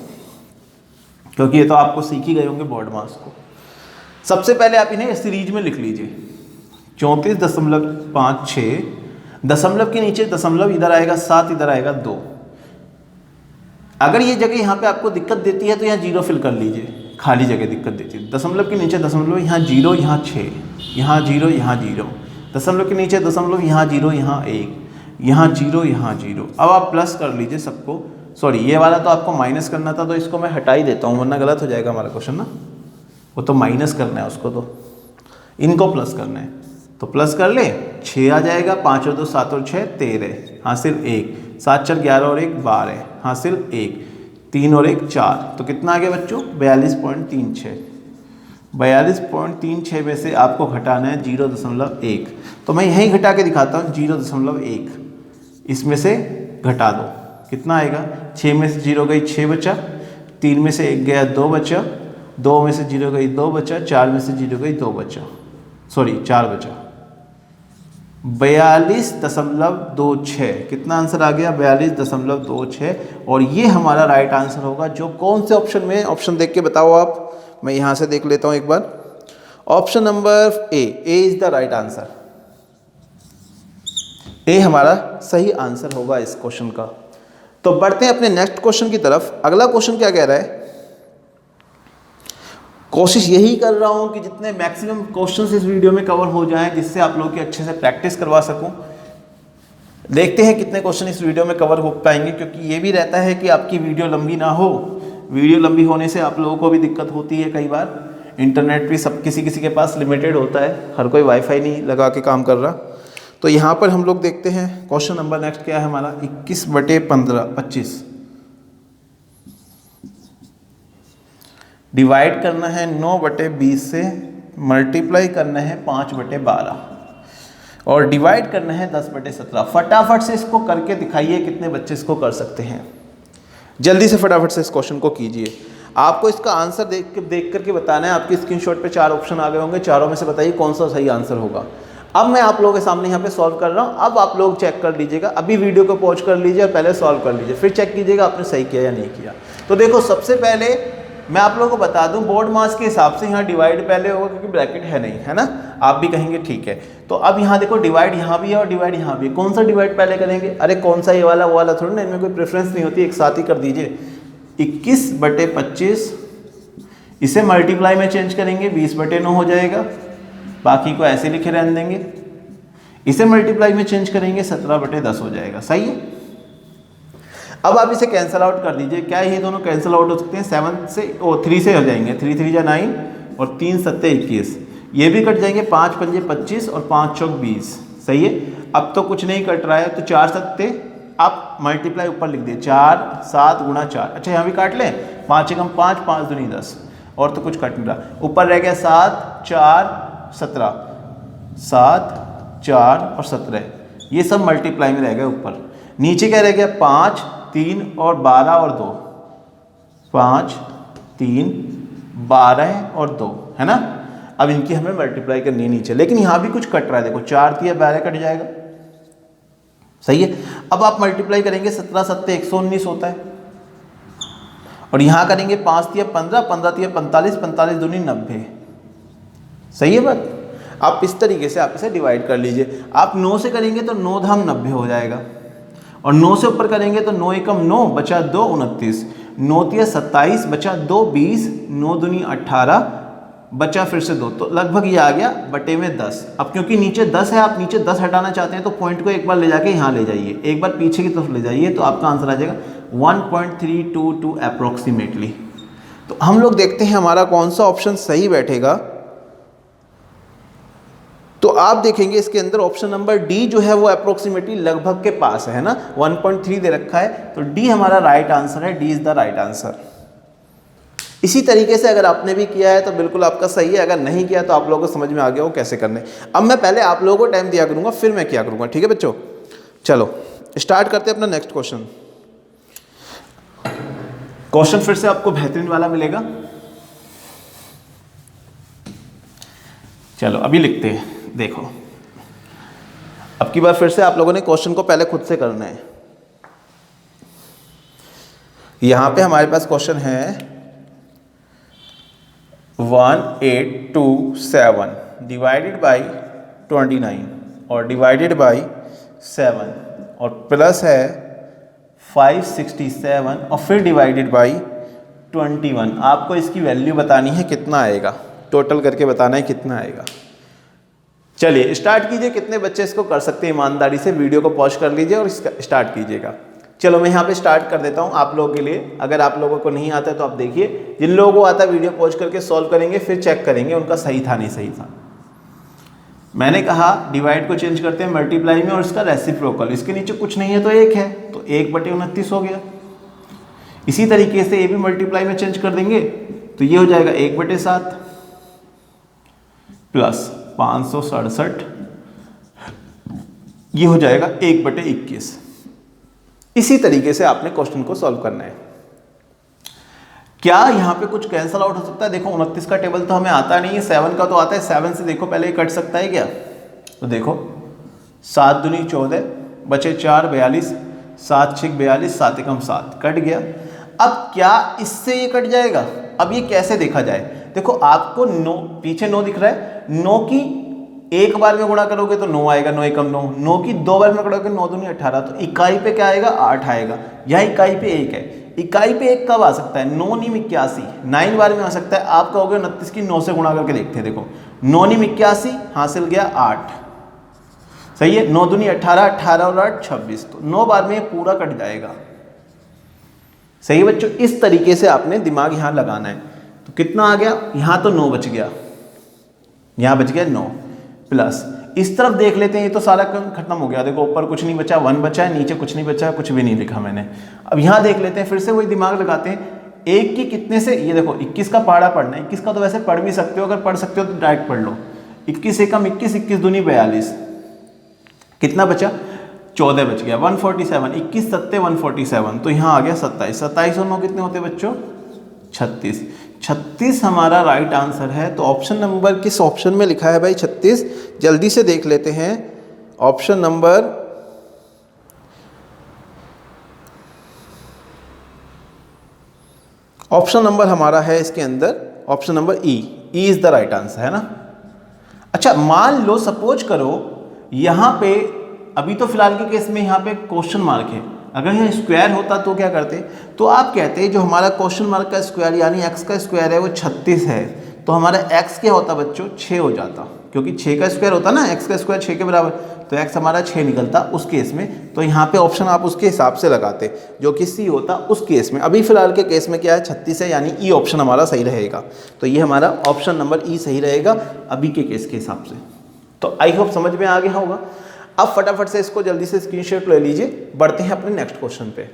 क्योंकि ये तो आपको सीख ही गए होंगे बोर्ड मार्क्स को। सबसे पहले आप इन्हें सीरीज में लिख लीजिए, 34.56, दशमलव के नीचे दशमलव इधर आएगा 7, इधर आएगा 2। अगर ये जगह यहाँ पे आपको दिक्कत देती है तो यहाँ जीरो फिल कर लीजिए, खाली जगह दिक्कत देती है। दशमलव के नीचे दशमलव, यहाँ 0 यहाँ 6, यहाँ 0 यहाँ 0, दशमलव के नीचे दशमलव, यहाँ 0 यहाँ 1, यहाँ 0 यहाँ 0। अब आप प्लस कर लीजिए सबको। सॉरी, ये वाला तो आपको माइनस करना था, तो इसको मैं हटा ही देता हूँ, वरना गलत हो जाएगा हमारा क्वेश्चन ना। वो तो माइनस करना है उसको, तो इनको प्लस करना है, तो प्लस कर ले, 6 आ जाएगा, 5 और 2 7 और 6 13, हासिल 1, 7 4 11 और 1 12, हासिल 1, 3 और 1 4, तो कितना आ गया बच्चों 42.36। 42.36 में से आपको घटाना है 0.1, तो मैं यहीं घटा के दिखाता हूँ 0.1, इसमें से घटा दो, कितना आएगा, 6 में से 0 गई 6 बचा, 3 में से 1 गया 2 बचा, 2 में से 0 गई 2 बचा, 4 में से 0 गई 2 बचा, सॉरी 4 बचा, 42.26। कितना आंसर आ गया 42.26, और ये हमारा राइट आंसर होगा। जो कौन से ऑप्शन में, ऑप्शन देख के बताओ आप, मैं यहाँ से देख लेता हूँ एक बार। Option number A is the right answer. A हमारा सही आंसर होगा इस क्वेश्चन का। तो बढ़ते हैं अपने नेक्स्ट क्वेश्चन की तरफ। अगला क्वेश्चन क्या कह रहा है, कोशिश यही कर रहा हूं कि जितने मैक्सिमम क्वेश्चंस इस वीडियो में कवर हो जाएं, जिससे आप लोग की अच्छे से प्रैक्टिस करवा सकूं। देखते हैं कितने क्वेश्चन इस वीडियो में कवर हो पाएंगे, क्योंकि ये भी रहता है कि आपकी वीडियो लंबी ना हो। वीडियो लंबी होने से आप लोगों को भी दिक्कत होती है कई बार। इंटरनेट भी सब किसी के पास लिमिटेड होता है, हर कोई वाईफाई नहीं लगा के काम कर रहा। तो यहाँ पर हम लोग देखते हैं क्वेश्चन नंबर नेक्स्ट क्या है हमारा, 21/15 डिवाइड करना है 9/20 से, मल्टीप्लाई करना है 5/12 और डिवाइड करना है 10/17। फटाफट से इसको करके दिखाइए कितने बच्चे इसको कर सकते हैं। जल्दी से फटाफट से इस क्वेश्चन को कीजिए। आपको इसका आंसर देख करके बताना है। आपकी स्क्रीनशॉट पे 4 ऑप्शन आ गए होंगे, चारों में से बताइए कौन सा सही आंसर होगा। अब मैं आप लोगों के सामने यहाँ पे सॉल्व कर रहा हूँ। अब आप लोग चेक कर लीजिएगा, अभी वीडियो को पॉज कर लीजिए और पहले सॉल्व कर लीजिए, फिर चेक कीजिएगा आपने सही किया या नहीं किया। तो देखो, सबसे पहले मैं आप लोगों को बता दूं, बोर्ड मास के हिसाब से यहाँ डिवाइड पहले होगा क्योंकि ब्रैकेट है नहीं, है ना। आप भी कहेंगे ठीक है। तो अब यहाँ देखो, डिवाइड यहाँ भी है और डिवाइड यहाँ भी है। कौन सा डिवाइड पहले करेंगे? अरे कौन सा, ये वाला वो वाला थोड़ी ना, इनमें कोई प्रेफरेंस नहीं होती, एक साथ ही कर दीजिए। 21/25 इसे मल्टीप्लाई में चेंज करेंगे, 20/9 हो जाएगा। बाकी को ऐसे लिखे रहने देंगे। इसे मल्टीप्लाई में चेंज करेंगे, 17/10 हो जाएगा। सही है। अब आप इसे कैंसिल आउट कर दीजिए। क्या ये दोनों कैंसिल आउट हो सकते हैं? 3 से हो जाएंगे, 3 3 जा 9 और 3 7 21। ये भी कट जाएंगे, 5 5 25 और 5 चौक 20। सही है। अब तो कुछ नहीं कट रहा है, तो 4 7 आप मल्टीप्लाई ऊपर लिख दिए, 4 7 गुणा 4। अच्छा, यहाँ भी काट लें, 5 एकम 5 5 दूनी 10, और तो कुछ कट नहीं रहा। ऊपर रह गया 7 4 17, 7 4 और 17, ये सब मल्टीप्लाई में रह गया ऊपर। नीचे क्या रह गया? 5 3 और 12 और 2, 5 3 12 और 2, है ना। अब इनकी हमें मल्टीप्लाई करनी है नीचे, लेकिन यहाँ भी कुछ कट रहा है। देखो, 4 3 12 कट जाएगा। सही है। अब आप मल्टीप्लाई करेंगे, 17 7 119 होता है, और यहाँ करेंगे 5 3 15, 15 3 45, 45 दूनी 90। सही है बात। आप इस तरीके से आप इसे डिवाइड कर लीजिए। आप 9 से करेंगे तो 9 धाम 90 हो जाएगा, और 9 से ऊपर करेंगे तो 9 एकम 9 बचा 2 29, 9 3 27 बचा 2 20, 9 दूनी 18 बचा फिर से 2, तो लगभग ये आ गया बटे में 10। अब क्योंकि नीचे 10 है, आप नीचे 10 हटाना चाहते हैं तो पॉइंट को एक बार ले जाके यहाँ ले जाइए, एक बार पीछे की तरफ ले जाइए, तो आपका आंसर आ जाएगा 1.322 अप्रोक्सीमेटली। तो हम लोग देखते हैं हमारा कौन सा ऑप्शन सही बैठेगा। तो आप देखेंगे इसके अंदर ऑप्शन नंबर डी जो है वो अप्रोक्सीमेटली लगभग के पास है ना, 1.3 दे रखा है, तो डी हमारा राइट आंसर है। D is the right answer. इसी तरीके से अगर आपने भी किया है तो बिल्कुल आपका सही है, अगर नहीं किया तो आप लोगों को समझ में आ गया हो कैसे करने। अब मैं पहले आप लोगों को टाइम दिया करूंगा, फिर मैं क्या करूंगा। ठीक है बच्चों, चलो स्टार्ट करते हैं अपना नेक्स्ट क्वेश्चन। क्वेश्चन फिर से आपको बेहतरीन वाला मिलेगा। चलो अभी लिखते हैं। देखो, अब की बार फिर से आप लोगों ने क्वेश्चन को पहले खुद से करना है। यहां पे हमारे पास क्वेश्चन है 1827 डिवाइडेड बाय 29 और डिवाइडेड बाय 7 और प्लस है 567 और फिर डिवाइडेड बाय 21। आपको इसकी वैल्यू बतानी है कितना आएगा, टोटल करके बताना है कितना आएगा। चलिए स्टार्ट कीजिए। कितने बच्चे इसको कर सकते हैं ईमानदारी से? वीडियो को पॉज कर लीजिए और इसका स्टार्ट कीजिएगा। चलो मैं यहाँ पे स्टार्ट कर देता हूँ आप लोगों के लिए। अगर आप लोगों को नहीं आता तो आप देखिए, जिन लोगों को आता है वीडियो पॉज करके सॉल्व करेंगे, फिर चेक करेंगे उनका सही था नहीं सही था। मैंने कहा डिवाइड को चेंज करते हैं मल्टीप्लाई में, और इसका रेसिप्रोकल, इसके नीचे कुछ नहीं है तो 1 है, तो 1/29 हो गया। इसी तरीके से ये भी मल्टीप्लाई में चेंज कर देंगे तो ये हो जाएगा 1/7 प्लस 567, ये हो जाएगा 1/21। इसी तरीके से आपने क्वेश्चन को सॉल्व करना है। क्या यहाँ पे कुछ कैंसल आउट हो सकता है? देखो 29 का टेबल तो हमें आता नहीं है, 7 का तो आता है। 7 से देखो पहले कट सकता है क्या? तो देखो 7 दूनी 14 बचे 4 42, 7 6 42, 7 एकम 7 कट गया। अब क्या इससे ये कट जाएगा? अब ये कैसे देखा जाए? देखो आपको 9 पीछे 9 दिख रहा है, 9 की एक बार में गुणा करोगे तो 9 आएगा, 9 एकम 9, 9 की 2 बार में करोगे 9 दूनी 18, तो इकाई पे क्या आएगा 8 आएगा। यह इकाई पे 1 है, इकाई पे 1 कब आ सकता है 9 नीम 81, 9 बार में आ सकता है। आप कहोगे 29 की 9 से गुणा करके देखते हैं, देखो 9 नीम 81 हासिल गया 8, सही है, 9 दूनी 18, 18 और 8 26, तो 9 बार में पूरा कट जाएगा। सही है बच्चों, इस तरीके से आपने दिमाग यहाँ लगाना है। तो कितना आ गया, यहाँ तो 9 बच गया, यहाँ बच गया 9 प्लस इस तरफ देख लेते हैं, ये तो सारा खत्म हो गया। देखो ऊपर कुछ नहीं बचा, 1 बचा है, नीचे कुछ नहीं बचा है, कुछ भी नहीं लिखा मैंने। अब यहाँ देख लेते हैं, फिर से वही दिमाग लगाते हैं। 1 की कितने से, ये देखो 21 का पहाड़ा पढ़ना है, 21 का तो वैसे पढ़ भी सकते हो, अगर पढ़ सकते हो तो डायरेक्ट पढ़ लो। 21 एकम 21, 21 दूनी 42, कितना बचा 14 बच गया, 147, 21 सत्ते 147, तो यहाँ आ गया 27, 27 और 9 कितने होते बच्चों 36, 36 हमारा राइट आंसर है। तो ऑप्शन नंबर किस ऑप्शन में लिखा है भाई 36, जल्दी से देख लेते हैं। ऑप्शन नंबर हमारा है इसके अंदर option number E is the right answer, है ना। अच्छा मान लो सपोज करो यहाँ पे, अभी तो फिलहाल के केस में यहाँ पे क्वेश्चन मार्क है, अगर यहाँ स्क्वायर होता तो क्या करते, तो आप कहते जो हमारा क्वेश्चन मार्क का स्क्वायर यानी x का स्क्वायर है वो 36 है, तो हमारा x क्या होता बच्चों 6 हो जाता, क्योंकि 6 का स्क्वायर होता ना, x का स्क्वायर 6 के बराबर, तो x हमारा 6 निकलता उस केस में। तो यहाँ पे ऑप्शन आप उसके हिसाब से लगाते जो कि सी होता उस केस में। अभी फिलहाल के केस में क्या है 36 है, यानी ई ऑप्शन हमारा सही रहेगा। तो ये हमारा ऑप्शन नंबर ई सही रहेगा अभी के केस के हिसाब से। तो आई होप समझ में आ गया होगा। अब फटाफट से इसको जल्दी से स्क्रीनशॉट ले लीजिए, बढ़ते हैं अपने नेक्स्ट क्वेश्चन पे।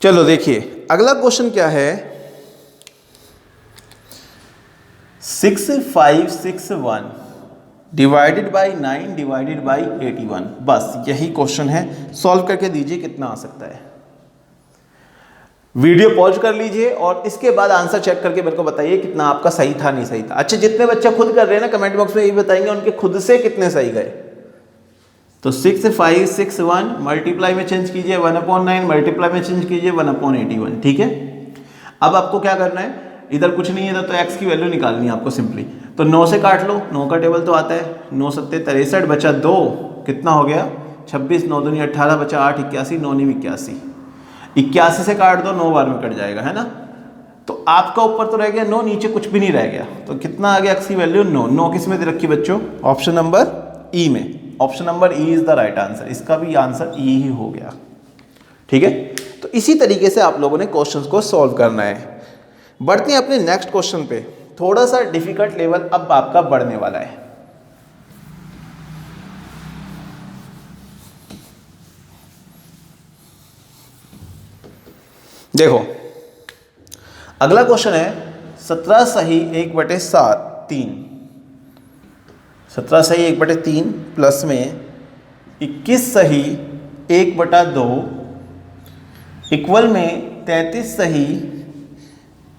चलो देखिए अगला क्वेश्चन क्या है, 6561 डिवाइडेड बाई 9 डिवाइडेड बाई 81, बस यही क्वेश्चन है। सॉल्व करके दीजिए कितना आ सकता है। वीडियो पॉज कर लीजिए और इसके बाद आंसर चेक करके मेरे को बताइए कितना आपका सही था नहीं सही था। अच्छा जितने बच्चे खुद कर रहे हैं ना कमेंट बॉक्स में ये बताएंगे उनके खुद से कितने सही गए। तो 6561 मल्टीप्लाई में चेंज कीजिए 1/9, मल्टीप्लाई में चेंज कीजिए 1/81, ठीक है। अब आपको क्या करना है, इधर कुछ नहीं है इधर तो x की वैल्यू निकालनी है आपको सिंपली। तो 9 से काट लो, 9 का टेबल तो आता है, 9 सत्ते 63 बचा 2, कितना हो गया 26, 9 दूनी 18 बचा 8, 81, 9 नीम 81, 81 से काट दो 9 बार में कट जाएगा, है ना। तो आपका ऊपर तो रह गया 9, नीचे कुछ भी नहीं रह गया, तो कितना आ गया x की वैल्यू 9। 9 किस में दे रखी बच्चों, ऑप्शन नंबर ई में। Option number E is the right answer, इसका भी आंसर ई ही हो गया, ठीक है। तो इसी तरीके से आप लोगों ने क्वेश्चंस को सॉल्व करना है। बढ़ते हैं अपने नेक्स्ट क्वेश्चन पे, थोड़ा सा डिफिकल्ट लेवल अब आपका बढ़ने वाला है। देखो अगला क्वेश्चन है 17 सही 1/7 3, 17 सही 1/3 प्लस में 21 सही 1/2 इक्वल में 33 सही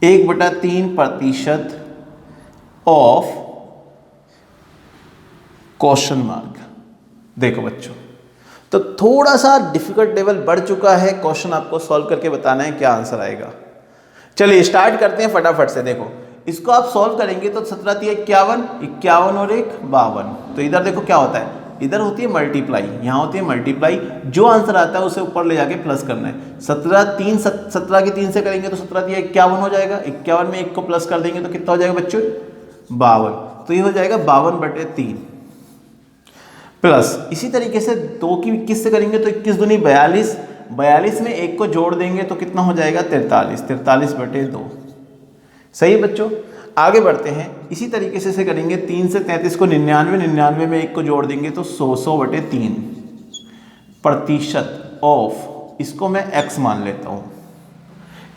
1/3% ऑफ क्वेश्चन मार्क। देखो बच्चों तो थोड़ा सा डिफिकल्ट लेवल बढ़ चुका है, क्वेश्चन आपको सॉल्व करके बताना है क्या आंसर आएगा। चलिए स्टार्ट करते हैं फटाफट से। देखो इसको आप सॉल्व करेंगे तो 17 × 51, 51 और 1 52। तो इधर देखो क्या होता है, इधर होती है मल्टीप्लाई, यहाँ होती है मल्टीप्लाई, जो आंसर आता है उसे ऊपर ले जाके प्लस करना है। 17 की 3 से करेंगे तो 17 × 51 हो जाएगा, 51 में 1 को प्लस कर देंगे तो कितना हो जाएगा बच्चों 52, तो ये हो जाएगा 52/3 प्लस इसी तरीके से 2 की 21 से करेंगे तो 21 दूनी 42, 42 में 1 को जोड़ देंगे तो कितना हो जाएगा 43, 43/2। सही है बच्चों, आगे बढ़ते हैं। इसी तरीके से करेंगे 3 से 33 को 99, 99 में 1 को जोड़ देंगे तो 100/3 प्रतिशत ऑफ, इसको मैं x मान लेता हूँ।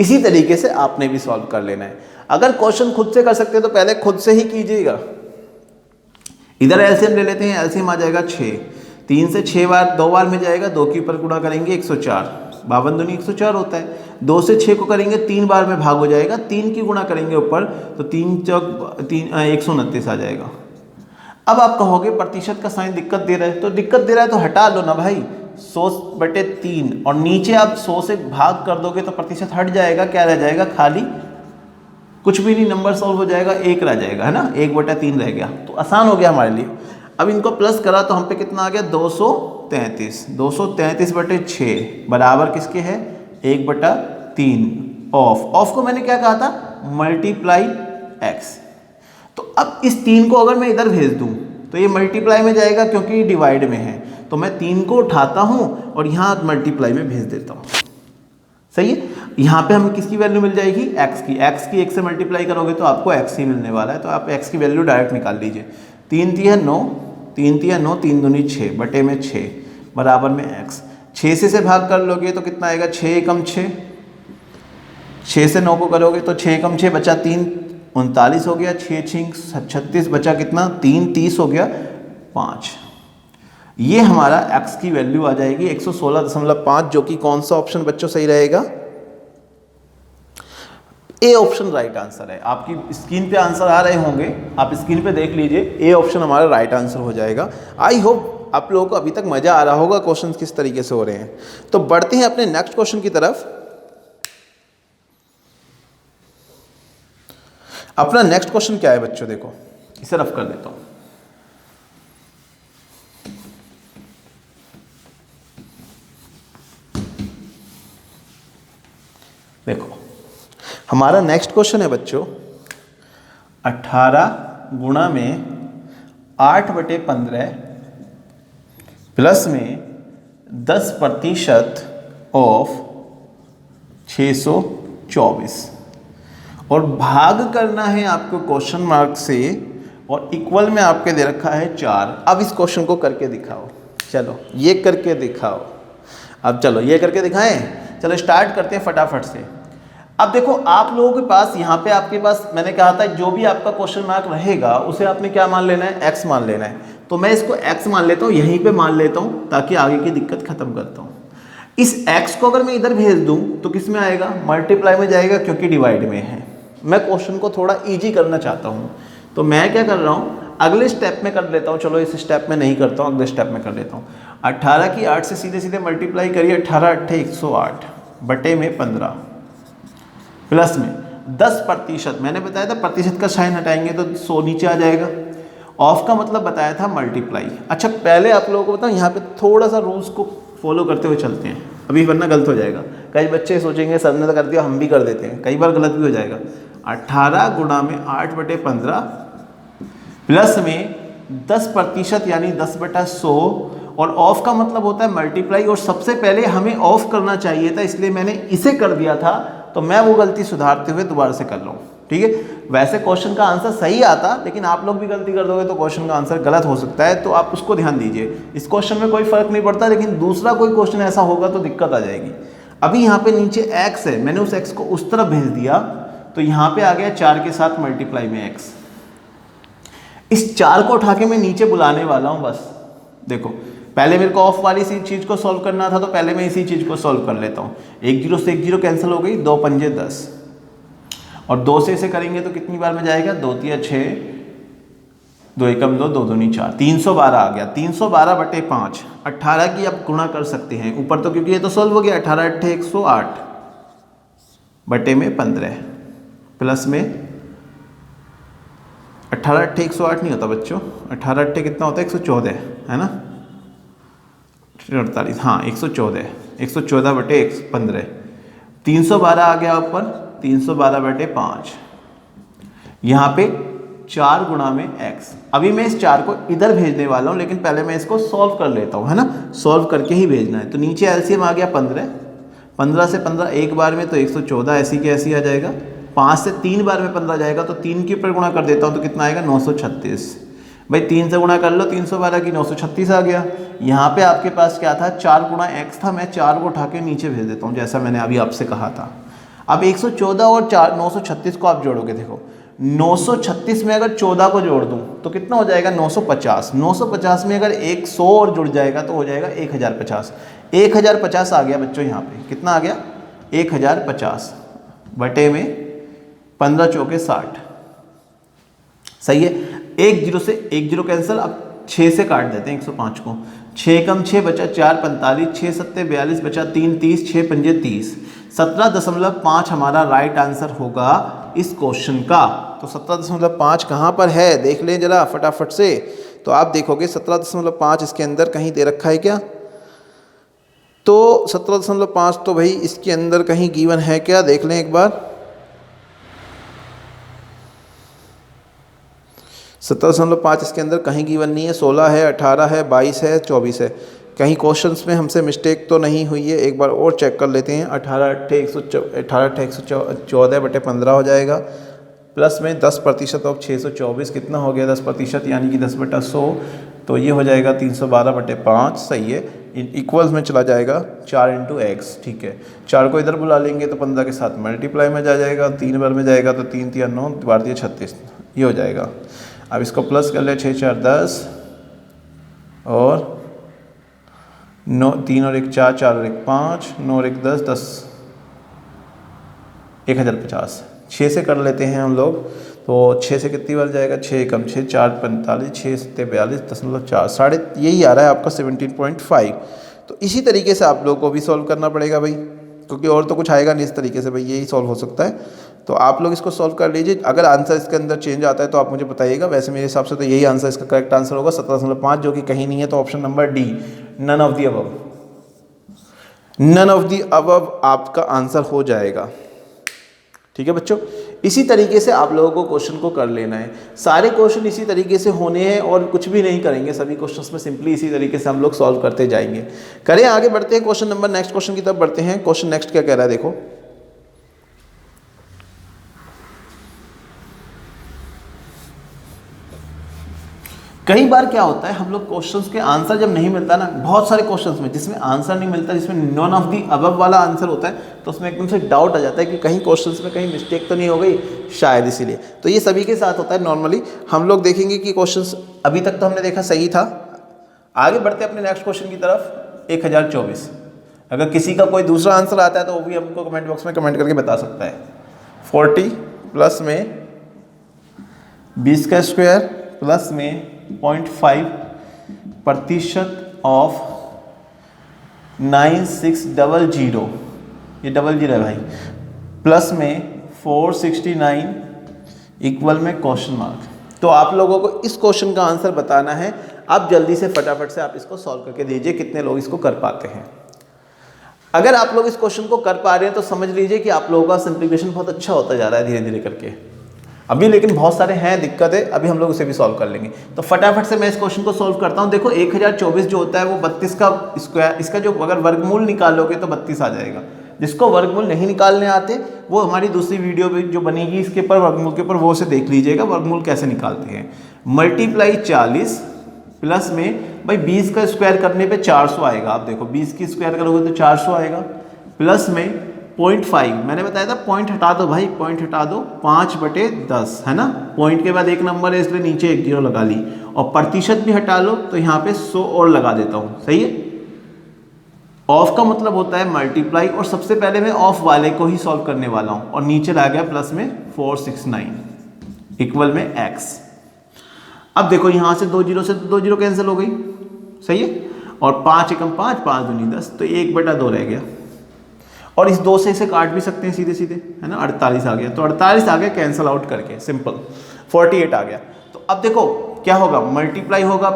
इसी तरीके से आपने भी सॉल्व कर लेना है। अगर क्वेश्चन खुद से कर सकते हैं तो पहले खुद से ही कीजिएगा। इधर एलसीएम ले लेते हैं, एलसीएम आ जाएगा 6, 3 से 6 बार 2 बार में जाएगा, 2 के ऊपर गुणा करेंगे 104, 52 दूनी 104 होता है। 2 से 6 को करेंगे 3 बार में भाग हो जाएगा, 3 की गुणा करेंगे ऊपर तो 3 चौक 129 आ जाएगा। अब आप कहोगे प्रतिशत का साइन दिक्कत दे रहा है, तो दिक्कत दे रहा है तो हटा लो ना भाई, 100/3 और नीचे आप 100 से भाग कर दोगे तो प्रतिशत हट जाएगा, क्या रह जाएगा, खाली कुछ भी नहीं, नंबर सॉल्व हो जाएगा, 1 रह जाएगा, है ना, 1/3 रह गया, तो आसान हो गया हमारे लिए। अब इनको प्लस करा तो हम पे कितना आ गया, 233, 233/6 बराबर किसके है, 1/3 ऑफ को मैंने क्या कहा था, मल्टीप्लाई x। तो अब इस 3 को अगर मैं इधर भेज दूं तो ये मल्टीप्लाई में जाएगा क्योंकि डिवाइड में है, तो मैं 3 को उठाता हूं और यहाँ मल्टीप्लाई में भेज देता हूं। सही है, यहाँ पे हमें किसकी वैल्यू मिल जाएगी, x की 1 से मल्टीप्लाई करोगे तो आपको x ही मिलने वाला है, तो आप x की वैल्यू डायरेक्ट निकाल लीजिए। 3 तिया 9, 3 तिया 9, 3 दूनी 6 बटे में 6 बराबर में x। 6 से भाग कर लोगे तो कितना आएगा, 6 एकम 6, 6 से 9 को करोगे तो 6 एकम 6 बचा 3, 39 हो गया, 6 छिंक 36 बचा कितना, 3 30 हो गया 5। ये हमारा x की वैल्यू आ जाएगी 116.5, जो कि कौन सा ऑप्शन बच्चों सही रहेगा, ए ऑप्शन राइट आंसर है। आपकी स्क्रीन पे आंसर आ रहे होंगे, आप स्क्रीन पे देख लीजिए, ए ऑप्शन हमारा राइट आंसर हो जाएगा। आई होप आप लोगों को अभी तक मजा आ रहा होगा क्वेश्चन किस तरीके से हो रहे हैं। तो बढ़ते हैं अपने नेक्स्ट क्वेश्चन की तरफ। अपना नेक्स्ट क्वेश्चन क्या है बच्चों, देखो इसे रफ कर देता हूं। देखो हमारा नेक्स्ट क्वेश्चन है बच्चों, 18 गुणा में 8/15 प्लस में 10% ऑफ 624 और भाग करना है आपको क्वेश्चन मार्क से, और इक्वल में आपके दे रखा है 4। अब इस क्वेश्चन को करके दिखाओ, चलो ये करके दिखाओ। अब चलो ये करके दिखाएं, चलो स्टार्ट करते हैं फटाफट से। अब देखो आप लोगों के पास यहाँ पे आपके पास मैंने कहा था जो भी आपका क्वेश्चन मार्क रहेगा उसे आपने क्या मान लेना है, x मान लेना है। तो मैं इसको x मान लेता हूँ, यहीं पे मान लेता हूँ ताकि आगे की दिक्कत खत्म करता हूँ। इस x को अगर मैं इधर भेज दूँ तो किस में आएगा, मल्टीप्लाई में जाएगा क्योंकि डिवाइड में है। मैं क्वेश्चन को थोड़ा ईजी करना चाहता हूँ, तो मैं क्या कर रहा हूँ, अगले स्टेप में कर लेता हूँ। चलो इस स्टेप में नहीं करता हूँ, अगले स्टेप में कर लेता हूँ। 18 की 8 से सीधे सीधे मल्टीप्लाई करिए, 18 8 108 बटे में 15 प्लस में 10%। मैंने बताया था प्रतिशत का साइन हटाएंगे तो 100 नीचे आ जाएगा। ऑफ का मतलब बताया था मल्टीप्लाई। अच्छा पहले आप लोगों को बताऊँ, यहाँ पे थोड़ा सा रूल्स को फॉलो करते हुए चलते हैं, अभी वरना गलत हो जाएगा। कई बच्चे सोचेंगे सर ने तो कर दिया, हम भी कर देते हैं, कई बार गलत भी हो जाएगा। 18 गुणा में 8/15 प्लस में 10% यानी 10/100, और ऑफ का मतलब होता है मल्टीप्लाई, और सबसे पहले हमें ऑफ करना चाहिए था इसलिए मैंने इसे कर दिया था, तो मैं वो गलती सुधारते हुए दोबारा से कर रहा हूँ। ठीक है, वैसे क्वेश्चन का आंसर सही आता, लेकिन आप लोग भी गलती कर दोगे तो क्वेश्चन का आंसर गलत हो सकता है, तो आप उसको ध्यान दीजिए। इस क्वेश्चन में कोई फर्क नहीं पड़ता, लेकिन दूसरा कोई क्वेश्चन ऐसा होगा तो दिक्कत आ जाएगी। अभी यहाँ पे नीचे x है, मैंने उस x को उस तरफ भेज दिया, तो यहाँ पे आ गया 4 के साथ मल्टीप्लाई में x। इस 4 को उठा के मैं नीचे बुलाने वाला हूँ बस। देखो पहले मेरे को ऑफ वाली इसी चीज़ को सॉल्व करना था, तो पहले मैं इसी चीज़ को सॉल्व कर लेता हूँ। 1 0 से 1 0 कैंसिल हो गई, 2 पंजे 10, और 2 से इसे करेंगे तो कितनी बार में जाएगा, 2 तिया 6, 2 एकम 2, 2 दूनी 4, 312 आ गया। 312/5, 18 की आप गुणा कर सकते हैं ऊपर, तो क्योंकि ये तो सॉल्व हो गया। 18 8 108 बटे में 15 प्लस में 18 8 108 नहीं होता बच्चों, 18 8 कितना होता है, 114 है ना, 48, हाँ 114, 114/15, 312 आ गया ऊपर, 312/5। यहाँ पे 4 गुणा में x। अभी मैं इस 4 को इधर भेजने वाला हूँ, लेकिन पहले मैं इसको सॉल्व कर लेता हूँ, है ना, सॉल्व करके ही भेजना है। तो नीचे एलसीएम आ गया 15, 15 से 15 एक बार में तो 114 ऐसी के ऐसी आ जाएगा। 5 से 3 बार में 15 जाएगा, तो 3 के ऊपर गुणा कर देता हूँ तो कितना आएगा, 936। भाई 3 से गुणा कर लो, 312 की 936 आ गया। यहाँ पे आपके पास क्या था, 4 गुणा x था, मैं 4 को उठा के नीचे भेज देता हूँ जैसा मैंने अभी आपसे कहा था। अब 114 और 936 को आप जोड़ोगे, देखो 936 में अगर 14 को जोड़ दूं तो कितना हो जाएगा, 950। 950 में अगर 100 और जुड़ जाएगा तो हो जाएगा 1050। 1050 आ गया बच्चों, यहाँ पे कितना आ गया, 1050 बटे में 15 चौके 60। सही है। एक जीरो से एक जीरो कैंसिल, अब 6 से काट देते हैं 105 को। 6 कम 6 बचा 4 45, 6 सत्ते 42 बचा 3 30, 6 पंजे 30। 17.5 हमारा राइट आंसर होगा इस क्वेश्चन का। तो 17.5 कहाँ पर है देख लें जरा फटाफट से। तो आप देखोगे 17.5 इसके अंदर कहीं दे रखा है क्या? तो 17.5 तो भाई इसके अंदर कहीं गिवन है क्या, देख लें एक बार। 17.5 इसके अंदर कहीं गिवन नहीं है। 16 है, 18 है, 22 है, 24 है। कहीं क्वेश्चंस में हमसे मिस्टेक तो नहीं हुई है, एक बार और चेक कर लेते हैं। 18/114/15 हो जाएगा, प्लस में 10% ऑफ 624 कितना हो गया 10%, यानी कि 10/100, तो ये हो जाएगा 312/5। सही है, इक्वल्स में चला जाएगा 4 × x। ठीक है, 4 को इधर बुला लेंगे तो 15 के साथ मल्टीप्लाई में जा जाएगा, 3 बार में जाएगा तो 3 × 3 = 9, 12 × 36, ये हो जाएगा। अब इसको प्लस कर ले, 6 × 4 = 10 और 9, 3 और 1 4, 4 और 1 5, 9 और 1 10, 10 1050। 6 से कर लेते हैं हम लोग, तो 6 से कितनी बार जाएगा, 6 कम 6 4 45, 6 सत्ते 42, 10.4, साढ़े यही आ रहा है आपका 17.5। तो इसी तरीके से आप लोगों को भी सॉल्व करना पड़ेगा भाई, क्योंकि और तो कुछ आएगा नहीं इस तरीके से भाई, यही सॉल्व हो सकता है। तो आप लोग इसको सॉल्व कर लीजिए। अगर आंसर इसके अंदर चेंज आता है तो आप मुझे बताइएगा। वैसे मेरे हिसाब से तो यही आंसर, इसका करेक्ट आंसर होगा 17.5, जो कि कहीं नहीं है। तो option number D, none of the above, none of the above आपका आंसर हो जाएगा। ठीक है बच्चों, इसी तरीके से आप लोगों को क्वेश्चन को कर लेना है। सारे क्वेश्चन इसी तरीके से होने हैं और कुछ भी नहीं करेंगे, सभी क्वेश्चंस में सिंपली इसी तरीके से हम लोग सॉल्व करते जाएंगे। करें आगे बढ़ते हैं, क्वेश्चन नंबर नेक्स्ट क्वेश्चन की तरफ बढ़ते हैं। क्वेश्चन नेक्स्ट क्या कह रहा है देखो, कई बार क्या होता है हम लोग क्वेश्चंस के आंसर जब नहीं मिलता ना, बहुत सारे क्वेश्चंस में जिसमें आंसर नहीं मिलता, जिसमें नॉन ऑफ दी अबव वाला आंसर होता है, तो उसमें एकदम से डाउट आ जाता है कि कहीं क्वेश्चंस में कहीं मिस्टेक तो नहीं हो गई शायद, इसीलिए। तो ये सभी के साथ होता है नॉर्मली। हम लोग देखेंगे कि क्वेश्चंस अभी तक तो हमने देखा सही था। आगे बढ़ते अपने नेक्स्ट क्वेश्चन की तरफ। 1024, अगर किसी का कोई दूसरा आंसर आता है तो वो भी हमको कमेंट बॉक्स में कमेंट करके बता सकता है। 40 प्लस में 20 का स्क्वायर प्लस में 0.5% ऑफ 9600, ये डबल जीरो है भाई, प्लस में 469 इक्वल में क्वेश्चन मार्क। तो आप लोगों को इस क्वेश्चन का आंसर बताना है। आप जल्दी से फटाफट से आप इसको सॉल्व करके दीजिए, कितने लोग इसको कर पाते हैं। अगर आप लोग इस क्वेश्चन को कर पा रहे हैं तो समझ लीजिए कि आप लोगों का सिंप्लीफिकेशन बहुत अच्छा होता जा रहा है धीरे धीरे करके। अभी लेकिन बहुत सारे हैं दिक्कतें, अभी हम लोग उसे भी सॉल्व कर लेंगे। तो फटाफट से मैं इस क्वेश्चन को सॉल्व करता हूं। देखो 1024 जो होता है वो 32 का स्क्वायर, इसका जो अगर वर्गमूल निकालोगे तो 32 आ जाएगा। जिसको वर्गमूल नहीं निकालने आते वो हमारी दूसरी वीडियो भी जो बनेगी इसके ऊपर वर्गमूल के ऊपर, वो उसे देख लीजिएगा वर्गमूल कैसे निकालते हैं। मल्टीप्लाई 40 प्लस में भाई 20 का स्क्वायर करने पे 400 आएगा। आप देखो 20 की स्क्वायर करोगे तो 400 आएगा, प्लस में 0.5, मैंने बताया था पॉइंट हटा दो भाई, पॉइंट हटा दो, 5/10 है ना। पॉइंट के बाद एक नंबर है इसलिए नीचे एक जीरो लगा ली, और प्रतिशत भी हटा लो तो यहाँ पे 100 और लगा देता हूँ। सही है, ऑफ का मतलब होता है मल्टीप्लाई, और सबसे पहले मैं ऑफ वाले को ही सॉल्व करने वाला हूँ। और नीचे ला गया प्लस में 469 इक्वल में x। अब देखो यहाँ से 2 जीरो से 2 जीरो कैंसिल हो गई। सही है, और 5 एकम 5, 5 दूनी 10, तो 1/2 रह गया। और इस 2 से इसे काट भी सकते हैं सीधे सीधे, है ना। 48 आ गया, तो 48 आ गया कैंसिल आउट करके, सिंपल। 48 आ गया। तो अब देखो क्या होगा, मल्टीप्लाई होगा,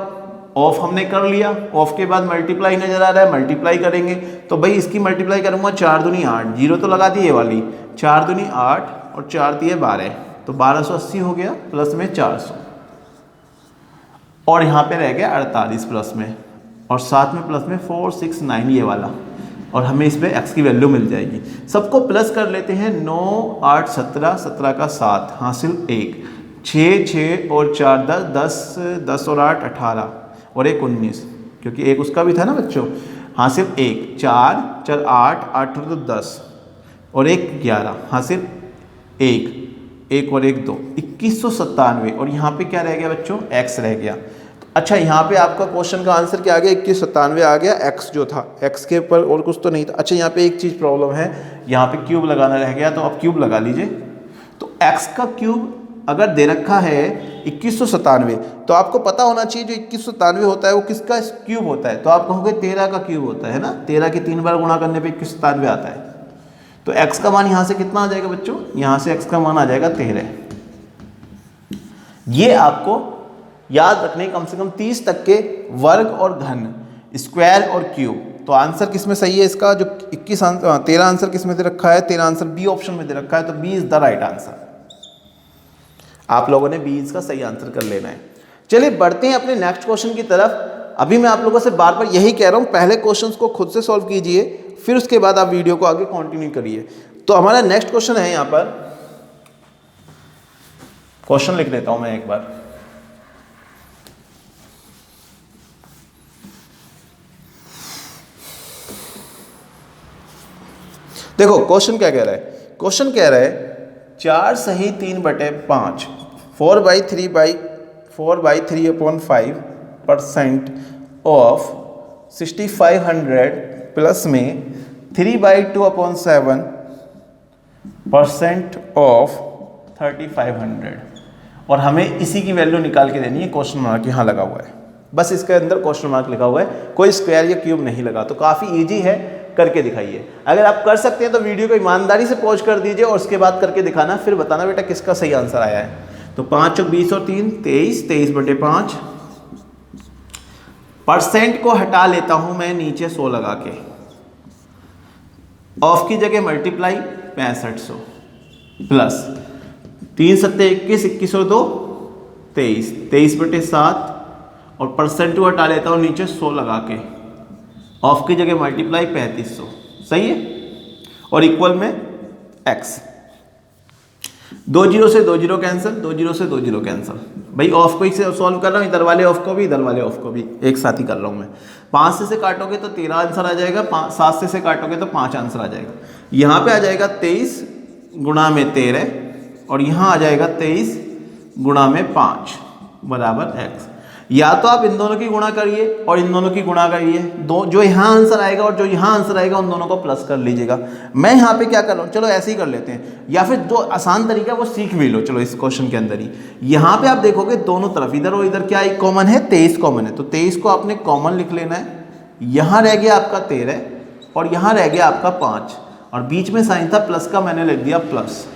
ऑफ हमने कर लिया, ऑफ के बाद मल्टीप्लाई नजर आ रहा है, मल्टीप्लाई करेंगे तो भाई इसकी मल्टीप्लाई करूंगा 4 दूनी 8, जीरो तो लगा दी ये वाली, 4 दूनी 8 और 4 दिए 12, तो 1280 हो गया, प्लस में 400, और यहाँ पे रह गया 48 प्लस में, और साथ में प्लस में 469 ये वाला, और हमें इसमें x की वैल्यू मिल जाएगी। सबको प्लस कर लेते हैं। 9 8 17, 17 का 7 हासिल 1, 6 6 और 4 10, 10 10 और 8 18, और 1 19, क्योंकि एक उसका भी था ना बच्चों, हासिल 1, 4 4 8 8 तो 10, और 1 11 हासिल 1 1 और 1 2, 2197, और यहाँ पे क्या रह गया बच्चों, x रह गया। अच्छा, यहाँ पे आपका क्वेश्चन का आंसर क्या आ गया, 2197 आ गया। x जो था, x के ऊपर और कुछ तो नहीं था। अच्छा, यहाँ पे एक चीज़ प्रॉब्लम है, यहाँ पे क्यूब लगाना रह गया, तो अब क्यूब लगा लीजिए। तो x का क्यूब अगर दे रखा है 2197, तो आपको पता होना चाहिए जो 2197 होता है वो किसका क्यूब होता है, तो आप कहोगे 13 का क्यूब होता है ना, 13 की 3 बार गुणा करने पे 2197 आता है। तो x का मान यहाँ से कितना आ जाएगा बच्चों, यहाँ से x का मान आ जाएगा 13। ये आपको याद रखने कम से कम 30 तक के वर्ग और घन, स्क्वायर और क्यूब। तो आंसर किस में सही है इसका, जो 13 आंसर किस में दे रखा है, 13 आंसर बी ऑप्शन में दे रखा है, तो B is the right answer. आप लोगों ने बी का सही आंसर कर लेना है। चलिए बढ़ते हैं अपने नेक्स्ट क्वेश्चन की तरफ। अभी मैं आप लोगों से बार बार यही कह रहा हूं, पहले क्वेश्चंस को खुद से सॉल्व कीजिए, फिर उसके बाद आप वीडियो को आगे कंटिन्यू करिए। तो हमारा नेक्स्ट क्वेश्चन है, यहां पर क्वेश्चन लिख देता हूं मैं एक बार। देखो क्वेश्चन क्या कह रहा है, क्वेश्चन कह रहा है 4 सही 3/5 4/3/5% ऑफ 6500 प्लस में 3/2/7% ऑफ 3500, और हमें इसी की वैल्यू निकाल के देनी है। क्वेश्चन मार्क यहाँ लगा हुआ है, बस इसके अंदर क्वेश्चन मार्क लिखा हुआ है, कोई स्क्वायर या क्यूब नहीं लगा। तो काफ़ी इजी है, करके दिखाइए। अगर आप कर सकते हैं तो वीडियो को ईमानदारी से पॉज कर दीजिए और उसके बाद करके दिखाना, फिर बताना बेटा किसका सही आंसर आया है। तो 5 चौक 20 और 3 23, 23/5। परसेंट को हटा लेता हूं मैं नीचे 100 लगा के, ऑफ की जगह मल्टीप्लाई 6500 प्लस 3 सत्ते 21, 21 और 2 23, 23/7, और परसेंट को हटा लेता हूं नीचे 100 लगा के, ऑफ की जगह मल्टीप्लाई 3500, सही है, और इक्वल में x। 2 0 से 2 0 कैंसिल, 2 0 से 2 0 कैंसिल। भाई ऑफ को से सॉल्व कर रहा हूँ, इधर वाले ऑफ को भी इधर वाले ऑफ को भी एक साथ ही कर रहा हूँ मैं। 5 से काटोगे तो 13 आंसर आ जाएगा, 7 से काटोगे तो 5 आंसर आ जाएगा। यहाँ पे आ जाएगा 23 गुणा में 13, और यहाँ आ जाएगा 23 गुणा में 5 बराबर x। या तो आप इन दोनों की गुणा करिए और इन दोनों की गुणा करिए, दो जो यहाँ आंसर आएगा और जो यहाँ आंसर आएगा उन दोनों को प्लस कर लीजिएगा। मैं यहाँ पे क्या कर रहा हूँ, चलो ऐसे ही कर लेते हैं, या फिर जो आसान तरीका है वो सीख भी लो। चलो इस क्वेश्चन के अंदर ही यहाँ पे आप देखोगे दोनों तरफ इधर और इधर क्या एक कॉमन है, 23 कॉमन है, तो 23 को आपने कॉमन लिख लेना है। यहाँ रह गया आपका 13 और यहाँ रह गया आपका 5, और बीच में साइन था प्लस का, मैंने लिख दिया प्लस।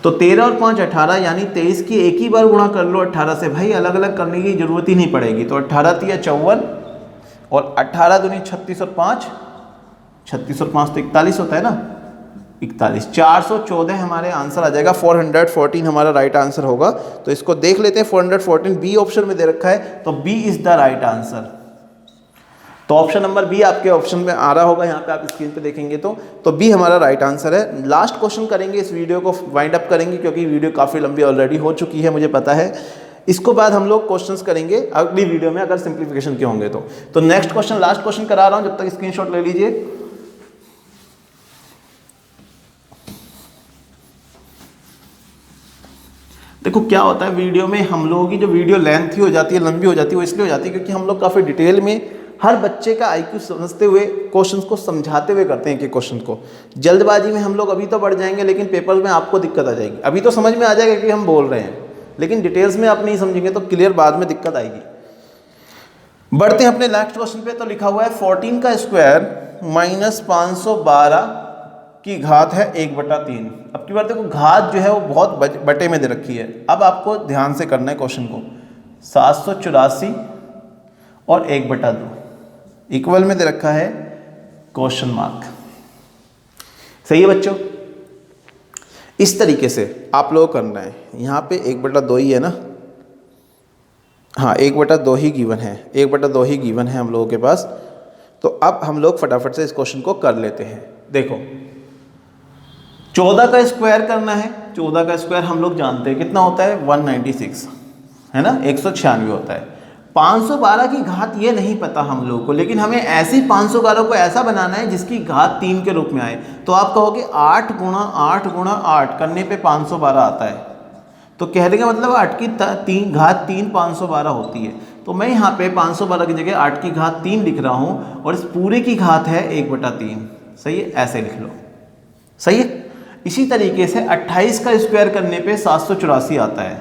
तो 13 और 5 18, यानी 23 की एक ही बार गुणा कर लो 18 से, भाई अलग अलग करने की जरूरत ही नहीं पड़ेगी। तो 18 3 54, और 18 दूनी 36 और 5 36 और 5 तो 41 होता है ना, 41, 414 हमारे आंसर आ जाएगा। 414 हमारा राइट आंसर होगा। तो इसको देख लेते हैं, 414 बी ऑप्शन में दे रखा है, तो B is the right answer. तो ऑप्शन नंबर बी आपके ऑप्शन में आ रहा होगा, यहाँ पे आप स्क्रीन पे देखेंगे तो बी हमारा राइट आंसर है। लास्ट क्वेश्चन करेंगे, इस वीडियो को वाइंड अप करेंगे क्योंकि वीडियो काफ़ी लंबी ऑलरेडी हो चुकी है, मुझे पता है। इसको बाद हम लोग क्वेश्चंस करेंगे अगली वीडियो में, अगर सिंप्लीफिकेशन के होंगे तो नेक्स्ट क्वेश्चन, लास्ट क्वेश्चन करा रहा हूँ, जब तक स्क्रीनशॉट ले लीजिए। देखो क्या होता है वीडियो में, हम लोगों की जो वीडियो लेंथी हो जाती है, लंबी हो जाती है, वो इसलिए हो जाती है क्योंकि हम लोग काफ़ी डिटेल में हर बच्चे का आईक्यू समझते हुए क्वेश्चंस को समझाते हुए करते हैं कि क्वेश्चन को। जल्दबाजी में हम लोग अभी तो बढ़ जाएंगे, लेकिन पेपर्स में आपको दिक्कत आ जाएगी। अभी तो समझ में आ जाएगा कि हम बोल रहे हैं, लेकिन डिटेल्स में आप नहीं समझेंगे तो क्लियर बाद में दिक्कत आएगी। बढ़ते हैं अपने नेक्स्ट क्वेश्चन पे। तो लिखा हुआ है 14 का स्क्वायर माइनस 512 की घात है 1/3। अब की बार देखो घात जो है वो बहुत बटे में दे रखी है। अब आपको ध्यान से करना है क्वेश्चन को। 784 और 1/2 इक्वल में दे रखा है क्वेश्चन मार्क। सही है बच्चों, इस तरीके से आप लोग करना है। यहाँ पे 1/2 ही है ना, हाँ 1/2 ही गिवन है, 1/2 ही गिवन है हम लोगों के पास। तो अब हम लोग फटाफट से इस क्वेश्चन को कर लेते हैं। देखो 14 का स्क्वायर करना है। 14 का स्क्वायर हम लोग जानते हैं कितना होता है, 196 है ना, 196 होता है। 512 की घात ये नहीं पता हम लोगों को, लेकिन हमें ऐसी 512 को ऐसा बनाना है जिसकी घात 3 के रूप में आए। तो आप कहोगे 8 गुणा 8 गुणा 8 करने पे 512 आता है। तो कहने का मतलब 8 की घात 3 512 होती है। तो मैं यहाँ पे 512 की जगह 8 की घात 3 लिख रहा हूँ, और इस पूरे की घात है 1/3। सही है, ऐसे लिख लो। सही है, इसी तरीके से 28 का स्क्वायर करने पे 784 आता है।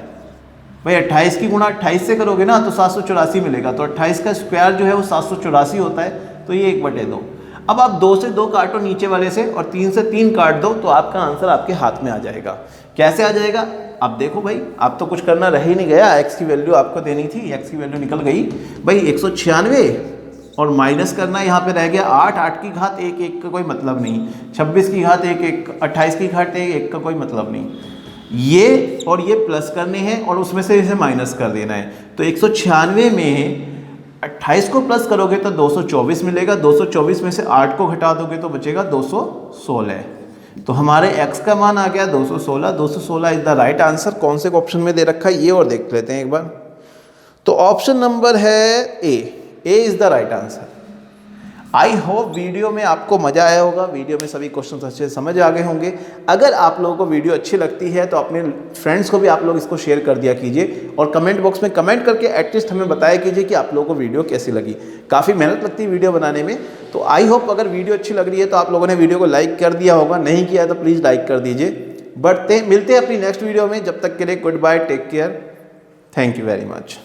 भाई 28 की गुणा 28 से करोगे ना तो 784 मिलेगा, तो 28 का स्क्वायर जो है वो 784 होता है, तो ये 1/2। अब आप 2 से 2 काटो नीचे वाले से और 3 से 3 काट दो, तो आपका आंसर आपके हाथ में आ जाएगा। कैसे आ जाएगा? अब देखो भाई, आप तो कुछ करना रह ही नहीं गया, एक्स की वैल्यू आपको देनी थी, एक्स की वैल्यू निकल गई भाई 196 और माइनस करना यहाँ पे रह गया 8, 8 की घात 1, 1 का कोई मतलब नहीं, 26 की घात 1, 1, 28 की घात 1, 1 का कोई मतलब नहीं, ये और ये प्लस करने हैं और उसमें से इसे माइनस कर देना है। तो 196 में 28 को प्लस करोगे तो 224 मिलेगा, 224 में से 8 को घटा दोगे तो बचेगा 216। तो हमारे x का मान आ गया 216। 216 इज द राइट आंसर। कौन से ऑप्शन में दे रखा है ये और देख लेते हैं एक बार। तो ऑप्शन नंबर है A is the right answer. I hope video में आपको मजा आया होगा, वीडियो में सभी क्वेश्चन अच्छे से समझ आ गए होंगे। अगर आप लोगों को वीडियो अच्छी लगती है तो अपने फ्रेंड्स को भी आप लोग इसको शेयर कर दिया कीजिए और कमेंट बॉक्स में कमेंट करके एटलीस्ट हमें बताया कीजिए कि आप लोगों को वीडियो कैसी लगी। काफ़ी मेहनत लगती है वीडियो बनाने में, तो आई होप अगर वीडियो अच्छी लग रही है तो आप लोगों ने वीडियो को लाइक कर दिया होगा, नहीं किया तो प्लीज़ लाइक कर दीजिए। मिलते हैं अपनी नेक्स्ट वीडियो में, जब तक के लिए goodbye, take care, thank you very much.